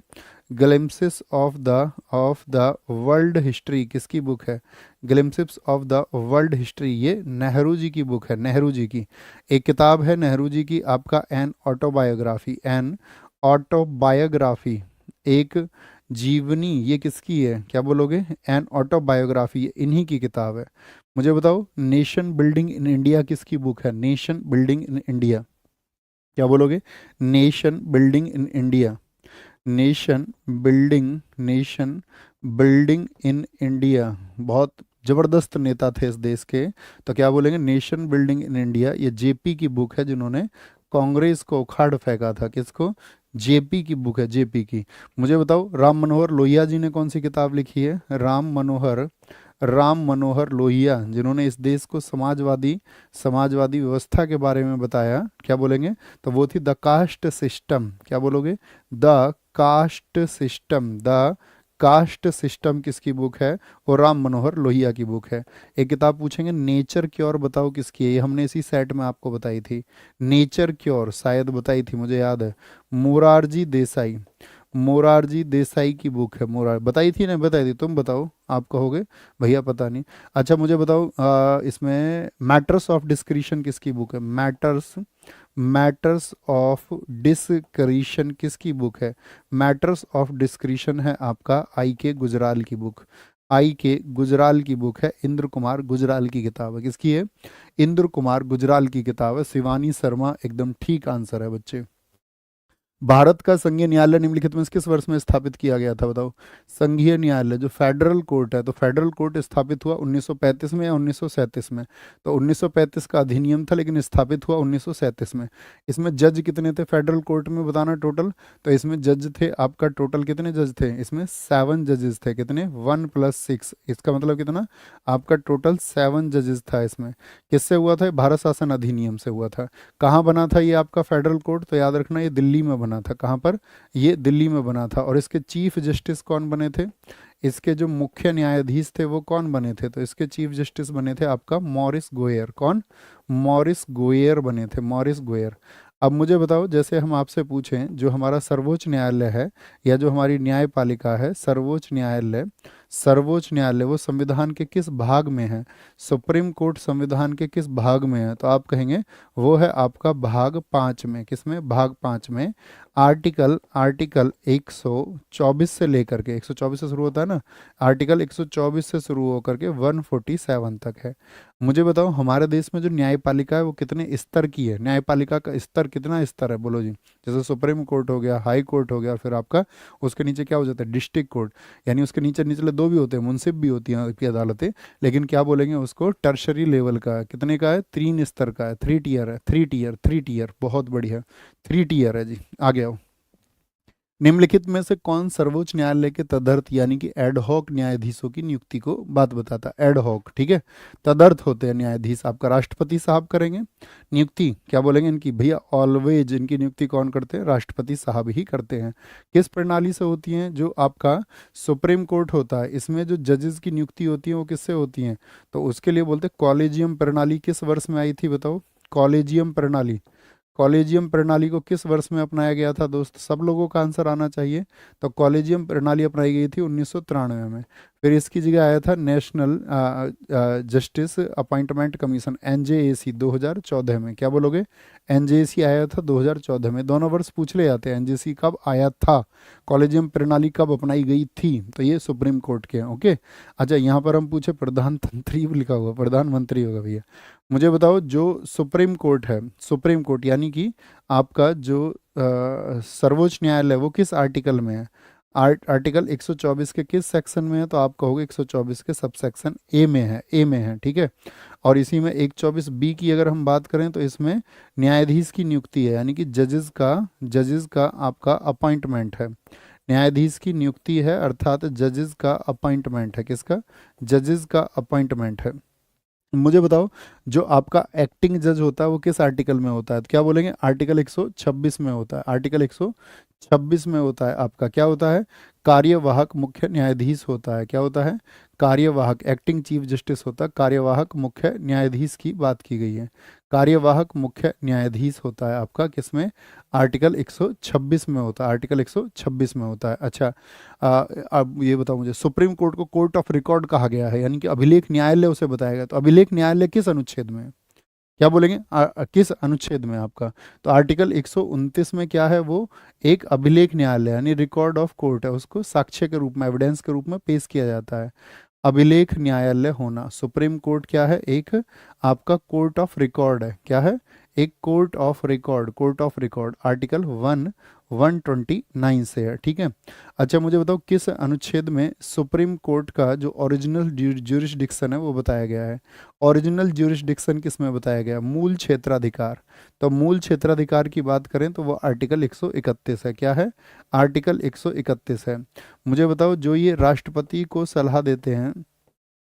Glimpses of the world history किसकी बुक है? Glimpses of the world history, ये नेहरू जी की बुक है, नेहरू जी की। एक किताब है नेहरू जी की आपका एन ऑटोबायोग्राफी, एन ऑटोबायोग्राफी, एक जीवनी, ये किसकी है? क्या बोलोगे? एन ऑटोबायोग्राफी, इन्हीं की किताब है। मुझे बताओ नेशन बिल्डिंग इन इंडिया किसकी बुक है? नेशन बिल्डिंग इन इंडिया, क्या बोलोगे? Nation building in India, nation building, nation building in India, बहुत जबरदस्त नेता थे इस देश के, तो क्या बोलेंगे? Nation building in India. ये जेपी की बुक है, जिन्होंने कांग्रेस को उखाड़ फेंका था, किसको? जेपी की बुक है, जेपी की। मुझे बताओ राम मनोहर लोहिया जी ने कौन सी किताब लिखी है? राम मनोहर लोहिया, जिन्होंने इस देश को समाजवादी व्यवस्था के बारे में बताया, क्या बोलेंगे? तो वो थी द कास्ट सिस्टम, क्या बोलोगे? The caste system, the caste system किसकी बुक है? वो राम मनोहर लोहिया की बुक है। एक किताब पूछेंगे नेचर क्योर, बताओ किसकी है? ये हमने इसी सेट में आपको बताई थी, नेचर क्योर शायद बताई थी, मुझे याद है, मोरारजी देसाई, मोरारजी देसाई की बुक है। मोरार बताई थी ना? बताई थी, तुम बताओ, आप कहोगे भैया पता नहीं। अच्छा मुझे बताओ इसमें मैटर्स ऑफ डिस्क्रिशन किसकी बुक है? मैटर्स, मैटर्स ऑफ डिस्क्रिशन किसकी बुक है? मैटर्स ऑफ डिस्क्रिशन है आपका आई के गुजराल की बुक, आई के गुजराल की बुक है, इंद्र कुमार गुजराल की किताब है। किसकी है? इंद्र कुमार गुजराल की किताब है। शिवानी शर्मा एकदम ठीक आंसर है बच्चे। भारत का संघीय न्यायालय निम्नलिखित में से किस वर्ष में स्थापित किया गया था? बताओ। संघीय न्यायालय जो फेडरल कोर्ट है, तो फेडरल कोर्ट स्थापित हुआ 1935 में या 1937 में? तो 1935 का अधिनियम था, लेकिन स्थापित हुआ 1937 में। इसमें जज कितने थे फेडरल कोर्ट में, बताना टोटल? तो इसमें जज थे आपका टोटल कितने जज थे? इसमें 7 जजेस थे। कितने? 1 + 6, इसका मतलब कितना? आपका टोटल 7 जजेस था इसमें। किससे हुआ था? भारत शासन अधिनियम से हुआ था। कहाँ बना था ये आपका फेडरल कोर्ट? तो याद रखना ये दिल्ली में बना था। कहाँ पर? ये दिल्ली में बना था। और इसके चीफ जस्टिस कौन बने थे? इसके जो मुख्य न्यायाधीश थे वो कौन बने थे? तो इसके चीफ जस्टिस बने थे आपका मॉरिस गोयर। कौन? मॉरिस गोयर बने थे, मॉरिस गोयर। अब मुझे बताओ, जैसे हम आपसे पूछें जो हमारा सर्वोच्च न्यायालय है या जो हमारी न्यायपालिका है, सर्वोच्च न्यायालय, सर्वोच्च न्यायालय वो संविधान के किस भाग में है? सुप्रीम कोर्ट संविधान के किस भाग में है? तो आप कहेंगे वो है आपका भाग 5 में। किसमें? भाग 5 में। आर्टिकल आर्टिकल 124 से लेकर के, 124 से शुरू होता है ना, आर्टिकल 124 से शुरू होकर के 147 तक है। मुझे बताओ हमारे देश में जो न्यायपालिका है वो कितने स्तर की है? न्यायपालिका का स्तर कितना स्तर है, बोलो जी? जैसे सुप्रीम कोर्ट हो गया, हाई कोर्ट हो गया, फिर आपका उसके नीचे क्या हो जाता है? डिस्ट्रिक्ट कोर्ट, यानी उसके नीचे निचले 2 भी होते हैं, मुंसिफ भी होती हैं की अदालतें, लेकिन क्या बोलेंगे उसको? टर्शरी लेवल का है। कितने का है? 3 स्तर का है, 3 टियर है, 3 टियर, बहुत बढ़िया, 3 टियर है जी। आगे आओ। निम्नलिखित में से कौन सर्वोच्च न्यायालय के तदर्थ यानी कि एडहॉक न्यायाधीशों की नियुक्ति को बात बताता है? एडहॉक, ठीक है, तदर्थ होते हैं न्यायाधीश, आपका राष्ट्रपति साहब करेंगे नियुक्ति। क्या बोलेंगे इनकी? भैया ऑलवेज इनकी नियुक्ति कौन करते हैं? राष्ट्रपति साहब ही करते हैं। किस प्रणाली से होती हैं? जो आपका सुप्रीम कोर्ट होता है, इसमें जो जजेस की नियुक्ति होती है वो किससे होती हैं? तो उसके लिए बोलते हैं कॉलेजियम प्रणाली। किस वर्ष में आई थी बताओ? कॉलेजियम प्रणाली, कॉलेजियम प्रणाली को किस वर्ष में अपनाया गया था दोस्त? सब लोगों का आंसर आना चाहिए। तो कॉलेजियम प्रणाली अपनाई गई थी 1993 में। फिर इसकी जगह आया था national justice appointment commission, NJAC, 2014 में। क्या बोलोगे? एनजेएसी आया था 2014 में। दोनों वर्ष पूछ ले जाते हैं, एनजेएसी कब आया था, कॉलेजियम प्रणाली कब अपनाई गई थी, तो ये सुप्रीम कोर्ट के हैं। ओके। अच्छा यहाँ पर हम पूछे प्रधानमंत्री लिखा हुआ, प्रधानमंत्री होगा भैया। मुझे बताओ जो सुप्रीम कोर्ट है, सुप्रीम कोर्ट यानी कि आपका जो सर्वोच्च न्यायालय वो किस आर्टिकल में है? आर्टिकल 124 के किस सेक्शन में है? तो आप कहोगे 124 के सब सेक्शन ए में है, ए में है, ठीक है। और इसी में 124 बी की अगर हम बात करें तो इसमें न्यायाधीश की नियुक्ति है, यानी कि जजेस का आपका अपॉइंटमेंट है। न्यायाधीश की नियुक्ति है अर्थात जजेस का अपॉइंटमेंट है। किसका? जजेस का अपॉइंटमेंट है। मुझे बताओ, जो आपका एक्टिंग जज होता है वो किस आर्टिकल में होता है? तो क्या बोलेंगे? आर्टिकल 126 में होता है। आर्टिकल 126 में होता है आपका, क्या होता है? कार्यवाहक मुख्य न्यायाधीश होता है। क्या होता है? कार्यवाहक, एक्टिंग चीफ जस्टिस होता है। कार्यवाहक मुख्य न्यायाधीश की बात की गई है। कार्यवाहक मुख्य न्यायाधीश होता है आपका किसमें? आर्टिकल 126 में होता है। आर्टिकल 126 में होता है। अच्छा, अब ये बताओ मुझे, सुप्रीम कोर्ट को कोर्ट ऑफ रिकॉर्ड कहा गया है, यानी कि अभिलेख न्यायालय उसे बताया गया। तो अभिलेख न्यायालय किस अनुच्छेद में है? क्या बोलेंगे? किस अनुच्छेद में आपका? तो आर्टिकल 129 में क्या है वो? एक अभिलेख न्यायालय यानी रिकॉर्ड ऑफ कोर्ट है, उसको साक्ष्य के रूप में, एविडेंस के रूप में पेश किया जाता है। अभिलेख न्यायालय होना, सुप्रीम कोर्ट क्या है? एक आपका कोर्ट ऑफ रिकॉर्ड है। क्या है? एक court of record, court of record article 129 से है। ठीक है। अच्छा, मुझे बताओ किस अनुच्छेद में सुप्रीम कोर्ट का जो ओरिजिनल ज्यूरिसडिक्शन है वो बताया गया है? ओरिजिनल ज्यूरिसडिक्शन किस में बताया गया? मूल क्षेत्राधिकार। तो मूल क्षेत्राधिकार की बात करें तो वो आर्टिकल 131 है। क्या है? आर्टिकल 131 है। मुझे बताओ, जो ये राष्ट्रपति को सलाह देते हैं,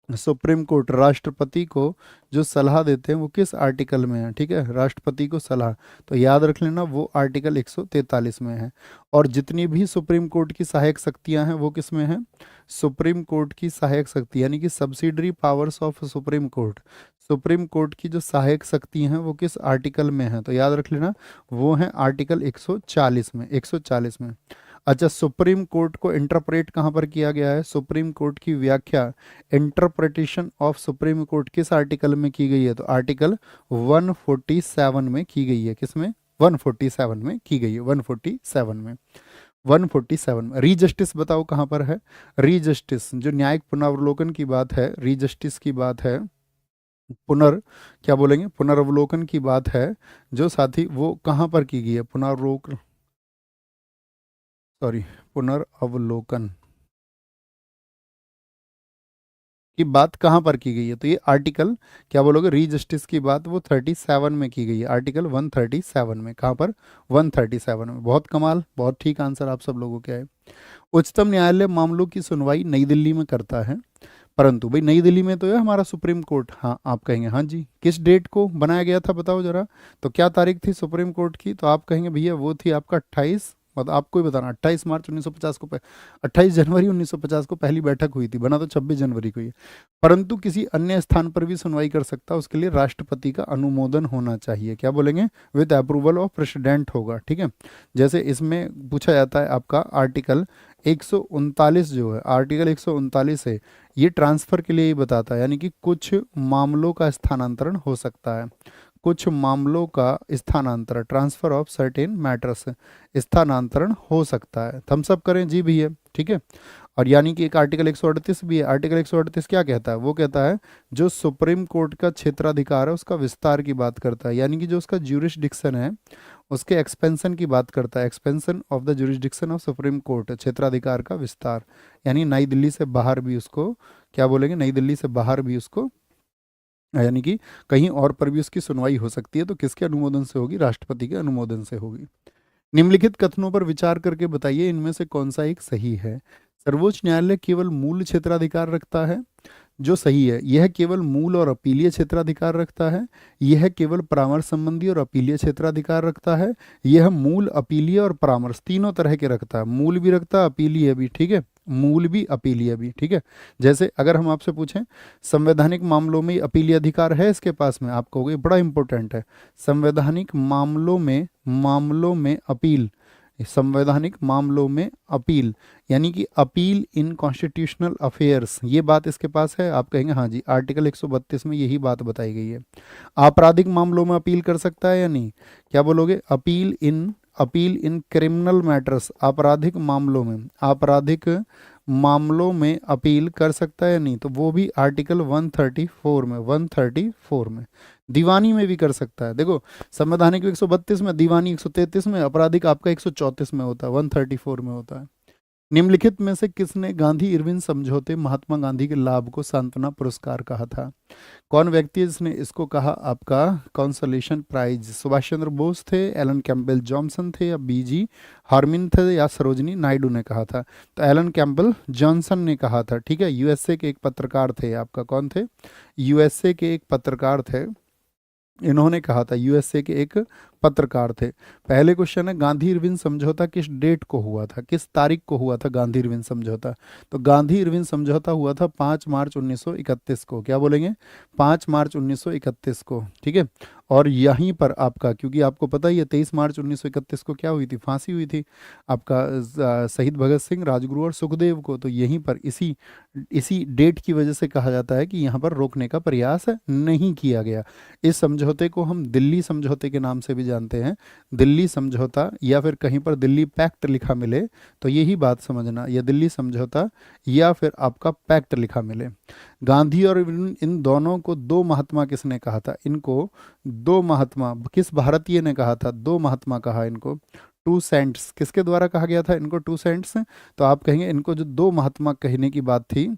सुप्रीम कोर्ट राष्ट्रपति को जो सलाह देते हैं वो किस आर्टिकल में है? ठीक है, राष्ट्रपति को सलाह, तो याद रख लेना वो आर्टिकल 143 में है। और जितनी भी सुप्रीम कोर्ट की सहायक शक्तियां हैं वो किस में हैं? सुप्रीम कोर्ट की सहायक शक्ति यानी कि subsidiary powers of supreme court, supreme court की जो सहायक शक्ति हैं वो किस आर्टिकल में है? तो याद रख लेना वो है आर्टिकल 140 में, 140 में। अच्छा, सुप्रीम कोर्ट को इंटरप्रेट कहाँ पर किया गया है? सुप्रीम कोर्ट की व्याख्या, इंटरप्रिटेशन ऑफ सुप्रीम कोर्ट किस आर्टिकल में की गई है? तो आर्टिकल 147 में की गई है। किसमें? 147 में की गई है। 147 में, 147 में। रीजस्टिस बताओ कहाँ पर है? रीजस्टिस जो न्यायिक पुनरावलोकन की बात है, रीजस्टिस की बात है, क्या बोलेंगे? पुनर्वलोकन की बात है जो साथी, वो कहाँ पर की गई है? पुनर्अवलोकन की बात कहाँ पर की गई है? तो ये आर्टिकल, क्या बोलोगे? रीजस्टिस की बात वो 37 में की गई है। आर्टिकल 137 में। कहाँ पर? 137 में। बहुत कमाल, बहुत ठीक आंसर आप सब लोगों के आए। उच्चतम न्यायालय मामलों की सुनवाई नई दिल्ली में करता है, परंतु भाई नई दिल्ली में तो है हमारा सुप्रीम कोर्ट। हाँ, आप कहेंगे हाँ जी, किस डेट को बनाया गया था बताओ जरा? तो क्या तारीख थी सुप्रीम कोर्ट की? तो आप कहेंगे भैया वो थी आपका 28, मतलब आपको ही बताना, 28 मार्च 1950 को, 28 जनवरी 1950 को पहली बैठक हुई थी। बना तो 26 जनवरी को ही, परंतु किसी अन्य स्थान पर भी सुनवाई कर सकता है, उसके लिए राष्ट्रपति का अनुमोदन होना चाहिए। क्या बोलेंगे? विद अप्रूवल ऑफ प्रेसिडेंट होगा। ठीक है। जैसे इसमें पूछा जाता है आपका आर्टिकल 139 जो है, आर्टिकल 139 है, ये ट्रांसफर के लिए ही बताता है, यानी कि कुछ मामलों का स्थानांतरण हो सकता है, कुछ मामलों का स्थानांतरण, ट्रांसफर ऑफ सर्टेन मैटर्स, स्थानांतरण हो सकता है। थम्स अप करें जी भैया। ठीक है। और यानी कि एक आर्टिकल 138 भी है। आर्टिकल 138 क्या कहता है? वो कहता है जो सुप्रीम कोर्ट का क्षेत्राधिकार है उसका विस्तार की बात करता है, यानी कि जो उसका ज्यूरिसडिक्शन है उसके एक्सपेंशन की बात करता है। Expansion of the jurisdiction of supreme court, क्षेत्राधिकार का विस्तार, यानी नई दिल्ली से बाहर भी उसको, क्या बोलेंगे? नई दिल्ली से बाहर भी उसको, यानी कि कहीं और पर भी उसकी सुनवाई हो सकती है। तो किसके अनुमोदन से होगी? राष्ट्रपति के अनुमोदन से होगी। निम्नलिखित कथनों पर विचार करके बताइए इनमें से कौन सा एक सही है। सर्वोच्च न्यायालय केवल मूल क्षेत्राधिकार रखता है, जो सही है। यह केवल मूल और अपीलीय क्षेत्राधिकार रखता है। यह केवल परामर्श संबंधी और अपीलीय क्षेत्राधिकार रखता है। यह मूल, अपीलीय और परामर्श तीनों तरह के रखता है। मूल भी रखता है, अपीलीय भी। ठीक है, मूल भी, अपीलीय भी। ठीक है। जैसे अगर हम आपसे पूछें संवैधानिक मामलों में अपीलीय अधिकार है इसके पास में, आप कहोगे बड़ा इंपॉर्टेंट है। संवैधानिक मामलों में अपील, संवैधानिक मामलों में अपील, यानी कि अपील इन कॉन्स्टिट्यूशनल अफेयर्स, ये बात इसके पास है। आप कहेंगे हाँ जी, आर्टिकल 132 में यही बात बताई गई है। आपराधिक मामलों में अपील कर सकता है या नहीं? क्या बोलोगे? अपील इन क्रिमिनल मैटर्स, आपराधिक मामलों में, आपराधिक मामलों में अपील कर सकता है या नहीं? तो वो भी आर्टिकल 134 में, 134 में। दीवानी में भी कर सकता है। देखो, संवैधानिक 132 में, दीवानी 133 में, आपराधिक आपका 134 में होता है, 134 में होता है। निम्नलिखित में से किसने गांधी इरविन समझौते महात्मा गांधी के लाभ को सांत्वना पुरस्कार कहा था? कौन व्यक्ति है जिसने इसको कहा आपका कॉन्सोलेशन प्राइज? सुभाष चंद्र बोस थे, एलन कैम्पबेल जॉनसन थे, या बीजी हार्मिन थे, या सरोजनी नायडू ने कहा था? तो एलन कैम्पबेल जॉनसन ने कहा था। ठीक है, यूएसए के एक पत्रकार थे आपका, कौन थे? यूएसए के एक पत्रकार थे, इन्होंने कहा था, यूएसए के एक पत्रकार थे। पहले क्वेश्चन है गांधी इरविन समझौता किस डेट को हुआ था, किस तारीख को हुआ था गांधी इरविन समझौता? तो गांधी इरविन समझौता हुआ था 5 मार्च 1931 को। क्या बोलेंगे? 5 मार्च 1931 को। ठीक है, और यहीं पर आपका, क्योंकि आपको पता ही है 23 मार्च 1931 को क्या हुई थी? फांसी हुई थी आपका शहीद भगत सिंह, राजगुरु और सुखदेव को। तो यहीं पर इसी इसी डेट की वजह से कहा जाता है कि यहाँ पर रोकने का प्रयास नहीं किया गया। इस समझौते को हम दिल्ली समझौते के नाम से भी जानते हैं। दिल्ली समझौता, या फिर कहीं पर दिल्ली पैक्ट लिखा मिले तो यही बात समझना, या दिल्ली समझौता या फिर आपका पैक्ट लिखा मिले। गांधी और इन दोनों को दो महात्मा किसने कहा था? इनको दो महात्मा किस भारतीय ने कहा था? दो महात्मा कहा इनको, टू सेंट्स। किसके द्वारा कहा गया था इनको टू सेंट्स? तो आप कहेंगे इनको जो दो महात्मा कहने की बात थी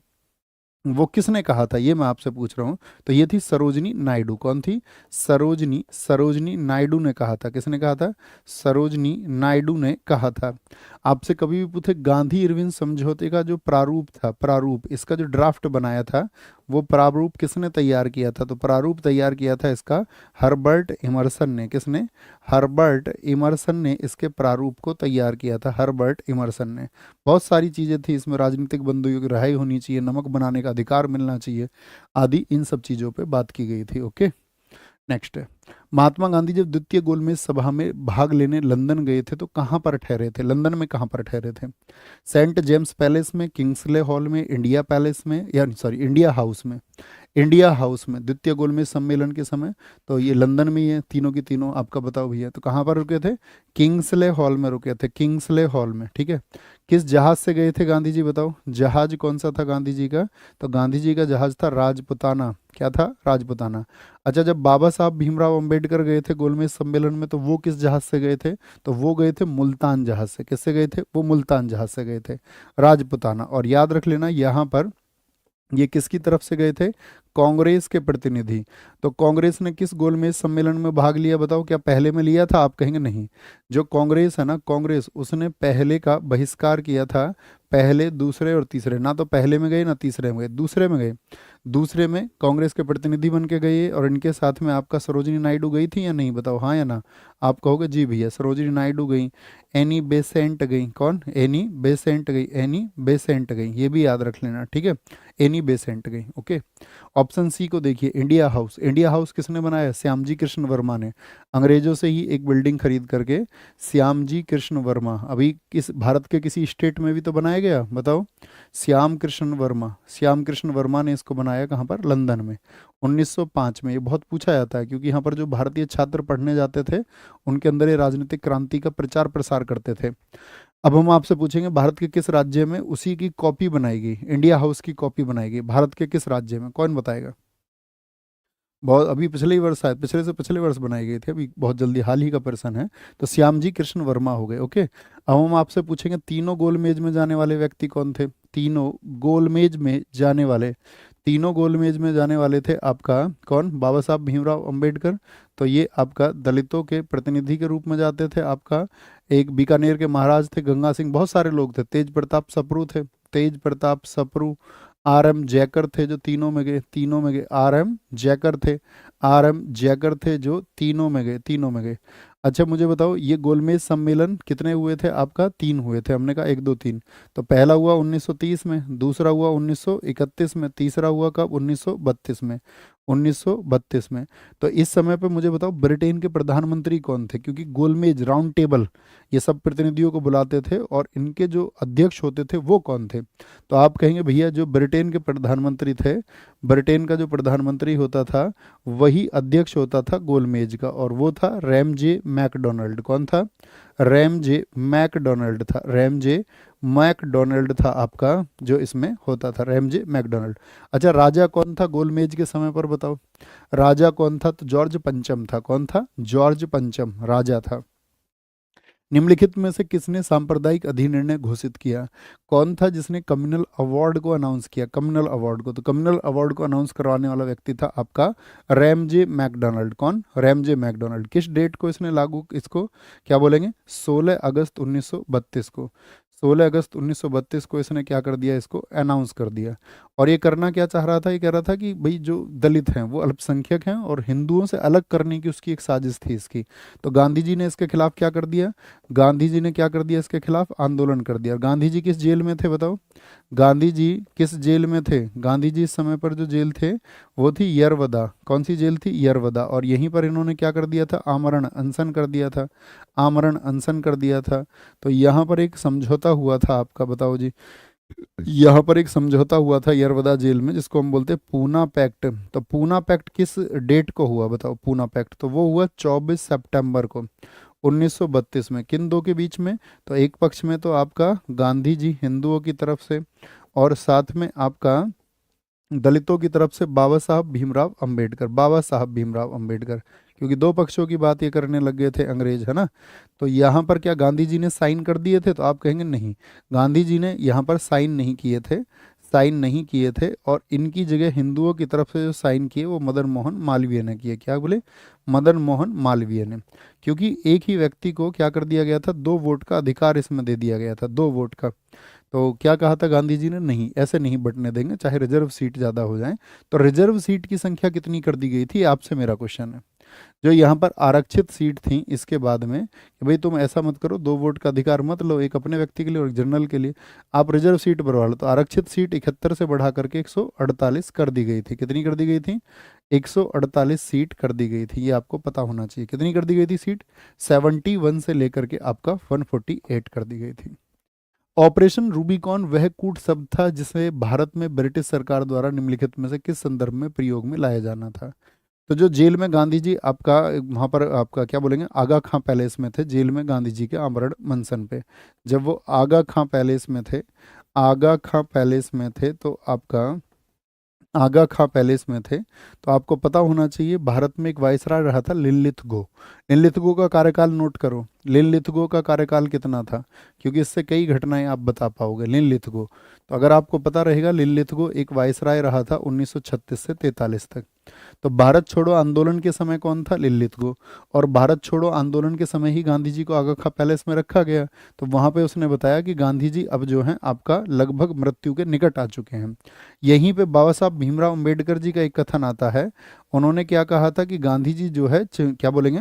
वो किसने कहा था, ये मैं आपसे पूछ रहा हूँ। तो ये थी सरोजनी नायडू। कौन थी? सरोजनी नायडू ने कहा था। किसने कहा था? सरोजनी नायडू ने कहा था। आपसे कभी भी पूछे गांधी इरविन समझौते का जो प्रारूप था, प्रारूप इसका जो ड्राफ्ट बनाया था, वो प्रारूप किसने तैयार किया था? तो प्रारूप तैयार किया था इसका हर्बर्ट इमर्सन ने। किसने? हर्बर्ट इमर्सन ने इसके प्रारूप को तैयार किया था, हर्बर्ट इमर्सन ने। बहुत सारी चीज़ें थी इसमें, राजनीतिक बंदियों की रिहाई होनी चाहिए, नमक बनाने का अधिकार मिलना चाहिए, आदि इन सब चीज़ों पे बात की गई थी। ओके, नेक्स्ट है, महात्मा गांधी जब द्वितीय गोलमेज सभा में भाग लेने लंदन गए थे तो कहाँ पर ठहरे थे? लंदन में कहाँ पर ठहरे थे? सेंट जेम्स पैलेस में, किंग्सले हॉल में, इंडिया पैलेस में, या सॉरी इंडिया हाउस में? इंडिया हाउस में द्वितीय गोलमेज सम्मेलन के समय। तो ये लंदन में ही है, तीनों की तीनों। आपका बताओ भैया, तो कहाँ पर रुके थे? किंग्सले हॉल में रुके थे, किंग्सले हॉल में। ठीक है, किस जहाज से गए थे गांधी जी? बताओ जहाज कौन सा था गांधी जी का? तो गांधी जी का जहाज था राजपुताना। क्या था? राजपुताना। अच्छा, जब बाबा साहब भीमराव अंबेडकर गए थे गोलमेज सम्मेलन में तो वो किस जहाज से गए थे? तो वो गए थे मुल्तान जहाज से। किससे गए थे? वो मुल्तान जहाज से गए थे, राजपुताना। और याद रख लेना यहाँ पर ये किसकी तरफ से गए थे? कांग्रेस के प्रतिनिधि। तो कांग्रेस ने किस गोलमेज सम्मेलन में भाग लिया? बताओ, क्या पहले में लिया था? आप कहेंगे नहीं। जो कांग्रेस है ना, कांग्रेस उसने पहले का बहिष्कार किया था, पहले, दूसरे और तीसरे। ना तो पहले में गए ना तीसरे में गए, दूसरे में गए। दूसरे में कांग्रेस के प्रतिनिधि बन के गए, और इनके साथ में आपका सरोजिनी नायडू गई थी या नहीं? बताओ हाँ या ना। आप कहोगे जी भैया सरोजिनी नायडू गई, एनी बेसेंट गई। कौन? एनी बेसेंट गई, एनी बेसेंट गई, ये भी याद रख लेना। ठीक है, एनी बेसेंट गई। ओके, ऑप्शन सी को देखिए, इंडिया हाउस। इंडिया हाउस किसने बनाया? श्यामजी कृष्ण वर्मा ने, अंग्रेजों से ही एक बिल्डिंग खरीद करके। श्यामजी कृष्ण वर्मा, अभी किस भारत के किसी स्टेट में भी तो बनाया गया? बताओ। श्याम कृष्ण वर्मा, श्याम कृष्ण वर्मा ने इसको बनाया कहाँ पर? लंदन में, 1905 में। ये बहुत पूछा जाता है क्योंकि यहाँ पर जो भारतीय छात्र पढ़ने जाते थे उनके अंदर ये राजनीतिक क्रांति का प्रचार प्रसार करते थे। अब हम आपसे पूछेंगे भारत के किस राज्य में उसी की कॉपी बनाई गई, इंडिया हाउस की कॉपी बनाई गई? भारत के किस राज्य में? कौन बताएगा? बहुत अभी पिछले ही वर्ष, शायद पिछले से पिछले वर्ष बनाई गई थी, अभी बहुत जल्दी, हाल ही का पर्सन है। तो श्यामजी कृष्ण वर्मा हो गए। ओके, अब हम आपसे पूछेंगे तीनों गोलमेज में जाने वाले व्यक्ति कौन थे? तीनों गोलमेज में जाने वाले, तीनों गोलमेज में जाने वाले थे आपका कौन? बाबा साहब भीमराव अंबेडकर। तो ये आपका दलितों के प्रतिनिधि के रूप में जाते थे। आपका एक बीकानेर के महाराज थे गंगा सिंह, बहुत सारे लोग थे, तेज प्रताप सप्रू थे, तेज प्रताप सप्रू, आर एम जैकर थे जो तीनों में गए, तीनों में गए। आर एम जैकर थे, आर एम जैकर थे जो तीनों में गए, तीनों में गए। अच्छा मुझे बताओ, ये गोलमेज सम्मेलन कितने हुए थे? आपका 3 हुए थे। हमने कहा 1 2 3। तो पहला हुआ 1930 में, दूसरा हुआ 1931 में, तीसरा हुआ कब? 1932 में, 1932 में। तो इस समय पे मुझे बताओ ब्रिटेन के प्रधानमंत्री कौन थे? क्योंकि गोलमेज, राउंड टेबल, ये सब प्रतिनिधियों को बुलाते थे और इनके जो अध्यक्ष होते थे वो कौन थे? तो आप कहेंगे भैया जो ब्रिटेन के प्रधानमंत्री थे, ब्रिटेन का जो प्रधानमंत्री होता था वही अध्यक्ष होता था गोलमेज का, और वो था रैमजे मैकडोनाल्ड। कौन था? रैमजे मैकडोनाल्ड था, रैमजे मैकडोनाल्ड था आपका जो इसमें होता था, रैमजे मैकडोनाल्ड। अच्छा, राजा कौन था गोलमेज के समय पर? बताओ राजा कौन था? तो जॉर्ज पंचम था। कौन था? जॉर्ज पंचम राजा था। निम्नलिखित में से किसने सांप्रदायिक अधिनिर्णय घोषित किया? कौन था जिसने कम्युनल अवार्ड को अनाउंस किया? कम्युनल अवार्ड को, तो कम्युनल अवार्ड को अनाउंस करवाने वाला व्यक्ति था आपका रैमजे मैकडोनाल्ड। कौन? Ramsay MacDonald. किस डेट को इसने लागू, इसको क्या बोलेंगे? 16 अगस्त 1932 को। 16 अगस्त 1932 को इसने क्या कर दिया? इसको अनाउंस कर दिया। और ये करना क्या चाह रहा था? ये कह रहा था कि भाई जो दलित हैं वो अल्पसंख्यक हैं और हिंदुओं से अलग करने की उसकी एक साजिश थी इसकी। तो गांधी जी ने इसके खिलाफ क्या कर दिया? गांधी जी ने क्या कर दिया? इसके खिलाफ आंदोलन कर दिया। गांधी जी किस जेल में थे बताओ? गांधी जी किस जेल में थे? गांधी जी इस समय पर जो जेल थे वो थी यरवदा। कौन सी जेल थी? यरवदा। और यहीं पर इन्होंने क्या कर दिया था? आमरण अनशन कर दिया था। आमरण अनशन कर दिया था। तो यहाँ पर एक समझौता हुआ था आपका, बताओ जी। यहाँ पर एक समझौता हुआ था यरवदा जेल में, जिसको हम बोलते हैं पूना पैक्ट। तो पूना पैक्ट किस डेट को हुआ बताओ? पूना पैक्ट तो वो हुआ 24 सितंबर को 1932 में। किन दो के बीच में? तो एक पक्ष में तो आपका गांधी जी हिंदुओं की तरफ से, और साथ में आपका दलितों की तरफ से बाबा साहब भीमराव अंबेडकर। बाबा साहब भीमराव अंबेडकर, क्योंकि दो पक्षों की बात ये करने लग गए थे अंग्रेज, है ना। तो यहाँ पर क्या गांधी जी ने साइन कर दिए थे? तो आप कहेंगे नहीं, गांधी जी ने यहाँ पर साइन नहीं किए थे। साइन नहीं किए थे, और इनकी जगह हिंदुओं की तरफ से जो साइन किए वो मदन मोहन मालवीय ने किए। क्या बोले? मदन मोहन मालवीय ने। क्योंकि एक ही व्यक्ति को क्या कर दिया गया था? 2 वोट का अधिकार इसमें दे दिया गया था, 2 वोट का। तो क्या कहा था गांधी जी ने? नहीं, ऐसे नहीं बंटने देंगे, चाहे रिजर्व सीट ज़्यादा हो जाए। तो रिजर्व सीट की संख्या कितनी कर दी गई थी? आपसे मेरा क्वेश्चन है। जो यहाँ पर आरक्षित सीट थी इसके बाद में कि भाई तुम ऐसा मत करो, 2 वोट का अधिकार मत लो, एक अपने व्यक्ति के लिए और एक जनरल के लिए, आप रिजर्व सीट बढ़वा लो। तो आरक्षित सीट 71 से बढ़ा करके 148 कर दी गई थी। कितनी कर दी गई थी? 148 सीट कर दी गई थी। ये आपको पता होना चाहिए। कितनी कर दी गई थी सीट? 71 से लेकर के आपका 148 कर दी गई थी। ऑपरेशन रूबिकॉन वह कूट शब्द था जिसे भारत में ब्रिटिश सरकार द्वारा निम्नलिखित में से किस संदर्भ में प्रयोग में लाया जाना था? तो जो जेल में गांधी जी आपका, वहाँ पर आपका क्या बोलेंगे, आगा खां पैलेस में थे, जेल में गांधी जी के आमरण अनशन पे। जब वो आगा खां पैलेस में थे, आगा खां पैलेस में थे, तो आपका आगा खां पैलेस में थे, तो आपको पता होना चाहिए भारत में एक वायसराय रहा था लिनलिथगो। लिनलिथगो का कार्यकाल नोट करो। लिनलिथगो का कार्यकाल कितना था? क्योंकि इससे कई घटनाएं आप बता पाओगे। लिनलिथगो, तो अगर आपको पता रहेगा, लिनलिथगो एक वायसराय रहा था 1936 से 43 तक। तो भारत छोड़ो आंदोलन के समय कौन था? लिनलिथगो। और भारत छोड़ो आंदोलन के समय ही गांधी जी को आगा खां पैलेस में रखा गया। तो वहां पे उसने बताया कि गांधी जी अब जो हैं आपका लगभग मृत्यु के निकट आ चुके हैं। यहीं पे बाबा साहब भीमराव अंबेडकर जी का एक कथन आता है। उन्होंने क्या कहा था कि गांधी जी जो है क्या बोलेंगे,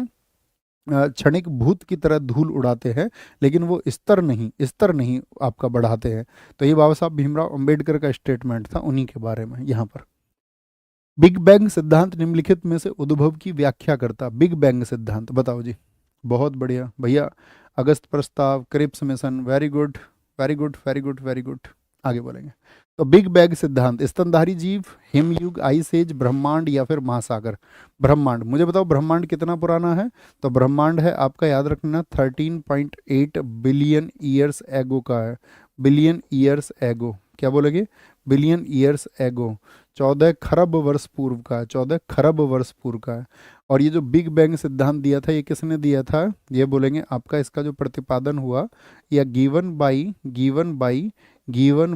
क्षणिक भूत की तरह धूल उड़ाते हैं, लेकिन वो स्तर नहीं आपका बढ़ाते हैं। तो ये बाबा साहब भीमराव अंबेडकर का स्टेटमेंट था उन्हीं के बारे में। यहाँ पर बिग बैंग सिद्धांत निम्नलिखित में से उद्भव की व्याख्या करता। बिग बैंग सिद्धांत बताओ जी। बहुत बढ़िया भैया। अगस्त प्रस्ताव, Cripps mission, very good, very good, very good, very good. आगे बोलेंगे। तो बिग बैंग सिद्धांत, स्तनधारी जीव, हिमयुग, आइस एज, ब्रह्मांड या फिर महासागर? ब्रह्मांड। मुझे बताओ ब्रह्मांड कितना पुराना है? तो ब्रह्मांड है आपका, याद रखना, 13.8 बिलियन ईयर्स एगो का है। बिलियन ईयर्स एगो, क्या बोलेंगे? बिलियन ईयर्स एगो, 14 खरब वर्ष पूर्व का है, 14 खरब वर्ष पूर्व का है। और ये जो बिग बैंग सिद्धांत दिया था, ये किसने दिया था? ये बोलेंगे आपका, इसका जो प्रतिपादन हुआ, या गिवन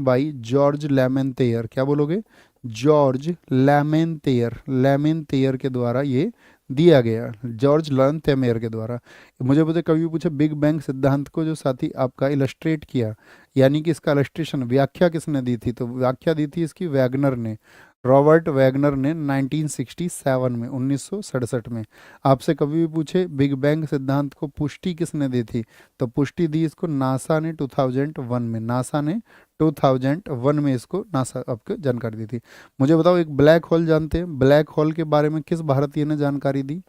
बाई जॉर्ज लेमेंतेयर। क्या बोलोगे? जॉर्ज लेमेंतेयर, लेमेंतेयर के द्वारा ये दिया गया, जॉर्ज लेमेंतेयर के द्वारा। मुझे कभी पूछे बिग बैंग सिद्धांत को जो साथी आपका इलस्ट्रेट किया, यानी कि इसका इलस्ट्रेशन, व्याख्या किसने दी थी? तो व्याख्या दी थी इसकी वैगनर ने, रॉबर्ट वैगनर ने 1967 में, 1967 में। आपसे कभी भी पूछे बिग बैंग सिद्धांत को पुष्टि किसने दी थी? तो पुष्टि दी इसको नासा ने 2001 में। नासा ने 2001 में इसको नासा आपको जानकारी दी थी। मुझे बताओ, एक ब्लैक होल जानते हैं? ब्लैक होल के बारे में किस भारतीय ने जानकारी दी?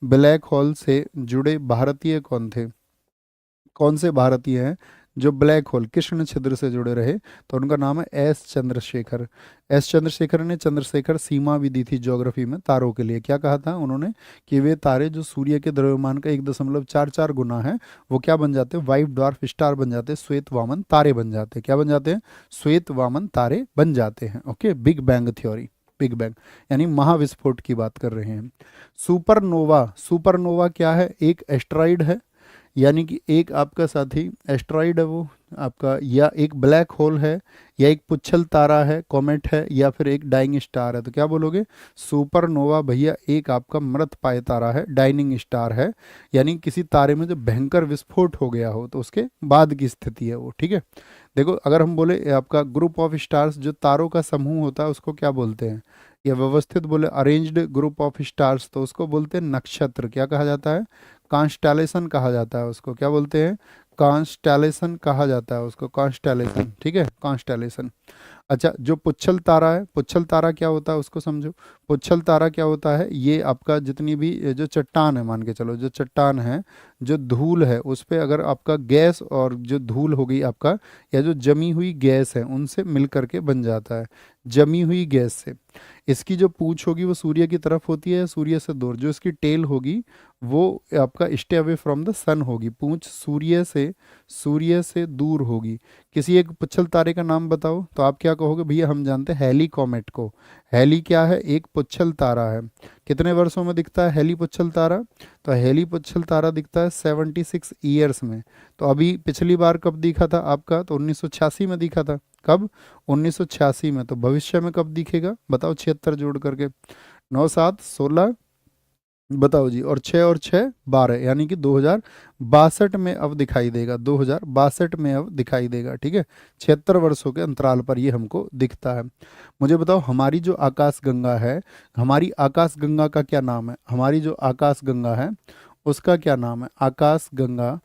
ब्लैक होल से जुड़े भारतीय कौन थे? कौन से भारतीय हैं जो ब्लैक होल, कृष्ण छिद्र से जुड़े रहे? तो उनका नाम है एस चंद्रशेखर। एस चंद्रशेखर ने चंद्रशेखर सीमा भी दी थी ज्योग्राफी में तारों के लिए। क्या कहा था उन्होंने? कि वे तारे जो सूर्य के द्रव्यमान का 1.44 गुना है, वो क्या बन जाते हैं? वाइट ड्वार्फ स्टार बन जाते हैं, श्वेत वामन तारे बन जाते हैं। क्या बन जाते हैं? श्वेत वामन तारे बन जाते हैं। Okay, big bang theory, big bang यानी महाविस्फोट की बात कर रहे हैं। सुपरनोवा, सुपरनोवा क्या है? एक एस्ट्रॉइड है, यानी कि एक आपका साथी एस्ट्रॉइड है वो आपका, या एक ब्लैक होल है, या एक पुच्छल तारा है, कॉमेट है, या फिर एक डाइंग स्टार है, तो क्या बोलोगे? सुपरनोवा भैया एक आपका मृत पाए तारा है, डाइनिंग स्टार है, यानी किसी तारे में जो भयंकर विस्फोट हो गया हो तो उसके बाद की स्थिति है वो, ठीक है। देखो अगर हम बोले आपका ग्रुप ऑफ स्टार्स, जो तारों का समूह होता है उसको क्या बोलते हैं? या व्यवस्थित बोले अरेंज्ड ग्रुप ऑफ स्टार्स तो उसको बोलते हैं नक्षत्र। क्या कहा जाता है? कॉन्स्टेलेशन कहा जाता है उसको। क्या बोलते हैं? कॉन्स्टेलेशन कहा जाता है उसको, कॉन्स्टेलेशन, ठीक है, कॉन्स्टेलेशन। अच्छा, जो पुच्छल तारा है, पुच्छल तारा क्या होता है उसको समझो। पुच्छल तारा क्या होता है? ये आपका जितनी भी जो चट्टान है, मान के चलो जो चट्टान है, जो धूल है उस पे अगर आपका गैस और जो धूल हो गई आपका, या जो जमी हुई गैस है उनसे मिल करके बन जाता है, जमी हुई गैस से। इसकी जो पूंछ होगी वो सूर्य की तरफ होती है, सूर्य से दूर। जो इसकी टेल होगी वो आपका स्टे अवे फ्रॉम द सन होगी, पूंछ सूर्य से दूर होगी। किसी एक पुच्छल तारे का नाम बताओ तो आप क्या कहोगे? भैया हम जानते हैं हैली कॉमेट को। हैली क्या है? एक पुच्छल तारा है। कितने वर्षों में दिखता है हैली पुच्छल तारा? तो हैली पुच्छल तारा दिखता है 76 ईयर्स में। तो अभी पिछली बार कब दिखा था आपका? तो 1986 में दिखा था। कब? 1986 में। तो भविष्य में कब दिखेगा बताओ? 76 जोड़ करके, 9 7 16, बताओ जी, और 6 12, यानी कि 2062 में अब दिखाई देगा, 2062 में अब दिखाई देगा, ठीक है। 76 वर्षों के अंतराल पर ये हमको दिखता है। मुझे बताओ हमारी जो आकाश गंगा है, हमारी आकाश गंगा का क्या नाम है? हमारी जो आकाश गंगा है उसका क्या नाम है? आकाश गंगा,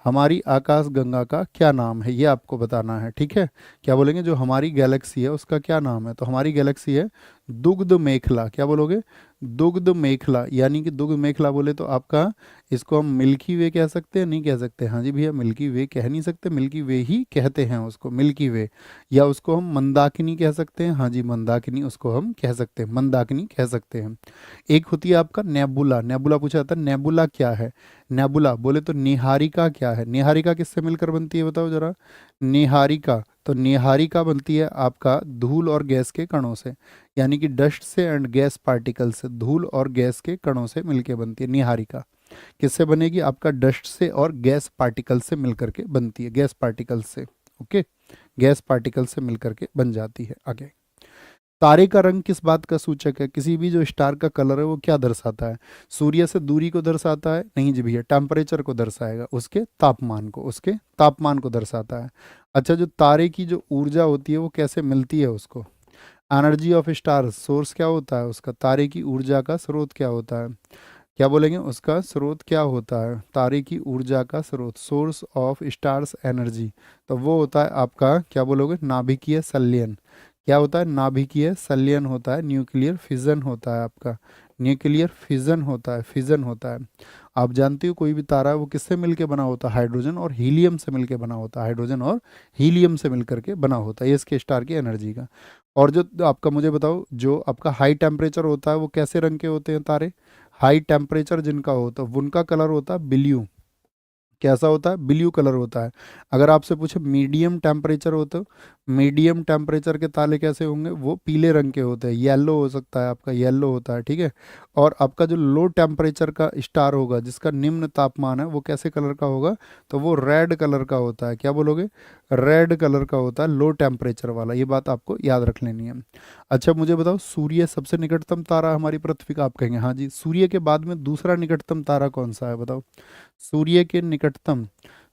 हमारी आकाश गंगा का क्या नाम है ये आपको बताना है, ठीक है। क्या बोलेंगे? जो हमारी गैलेक्सी है उसका क्या नाम है? तो हमारी गैलेक्सी है दुग्ध मेखला। क्या बोलोगे? दुग्ध मेखला। यानी कि दुग्ध मेखला बोले तो आपका, इसको हम मिल्की वे कह सकते हैं? नहीं कह सकते? हाँ जी भैया, मिल्की वे कह नहीं सकते, मिल्की वे ही कहते हैं उसको, मिल्की वे। या उसको हम मंदाकिनी कह सकते हैं। हाँ जी, मंदाकिनी उसको हम कह सकते हैं, मंदाकिनी कह सकते हैं। एक होती है आपका नेबुला। नेबुला पूछा जाता है, नेबुला क्या है? नेबुला बोले तो निहारिका क्या है? निहारिका किससे मिलकर बनती है बताओ जरा? निहारिका, तो निहारिका बनती है आपका धूल और गैस के कणों से, यानी कि डस्ट से एंड गैस पार्टिकल से, धूल और गैस के कणों से मिलकर बनती है निहारिका। किससे बनेगी? आपका डस्ट से और गैस पार्टिकल से मिलकर के बनती है, गैस पार्टिकल से, ओके, गैस पार्टिकल से मिलकर के बन जाती है। आगे, तारे का रंग किस बात का सूचक है? किसी भी जो स्टार का कलर है वो क्या दर्शाता है? सूर्य से दूरी को दर्शाता है? नहीं जी भैया, टेम्परेचर को दर्शाएगा, उसके तापमान को, उसके तापमान को दर्शाता है। अच्छा, जो तारे की जो ऊर्जा होती है वो कैसे मिलती है उसको? एनर्जी ऑफ स्टार, सोर्स क्या होता है उसका? तारे की ऊर्जा का स्रोत क्या होता है? क्या बोलेंगे? उसका स्रोत क्या होता है? तारे की ऊर्जा का स्रोत, सोर्स ऑफ स्टार्स एनर्जी, तो वो होता है आपका, क्या बोलोगे? नाभिकीय संलयन। क्या होता है? नाभिकीय संलयन होता है, न्यूक्लियर फिजन होता है आपका, न्यूक्लियर फिजन होता है, फिजन होता है। आप जानते हो कोई भी तारा है वो किससे मिलके बना होता है? हाइड्रोजन और हीलियम से मिलके बना होता है, हाइड्रोजन और हीलियम से मिलकर के बना होता है, ये इसके स्टार की एनर्जी का। और जो आपका, मुझे बताओ, जो आपका हाई टेम्परेचर होता है वो कैसे रंग के होते हैं तारे? हाई टेम्परेचर जिनका होता है उनका कलर होता है ब्लू। कैसा होता है? ब्लू कलर होता है। अगर आपसे पूछे मीडियम टेम्परेचर हो तो मीडियम टेम्परेचर के तारे कैसे होंगे? वो पीले रंग के होते हैं, येलो हो सकता है आपका, येलो होता है, ठीक है। और आपका जो लो टेम्परेचर का स्टार होगा, जिसका निम्न तापमान है, वो कैसे कलर का होगा? तो वो रेड कलर का होता है। क्या बोलोगे? रेड कलर का होता है, लो टेम्परेचर वाला। ये बात आपको याद रख लेनी है। अच्छा, मुझे बताओ, सूर्य सबसे निकटतम तारा हमारी पृथ्वी का? आप कहेंगे हाँ जी। सूर्य के बाद में दूसरा निकटतम तारा कौन सा है बताओ? सूर्य के निकटतम,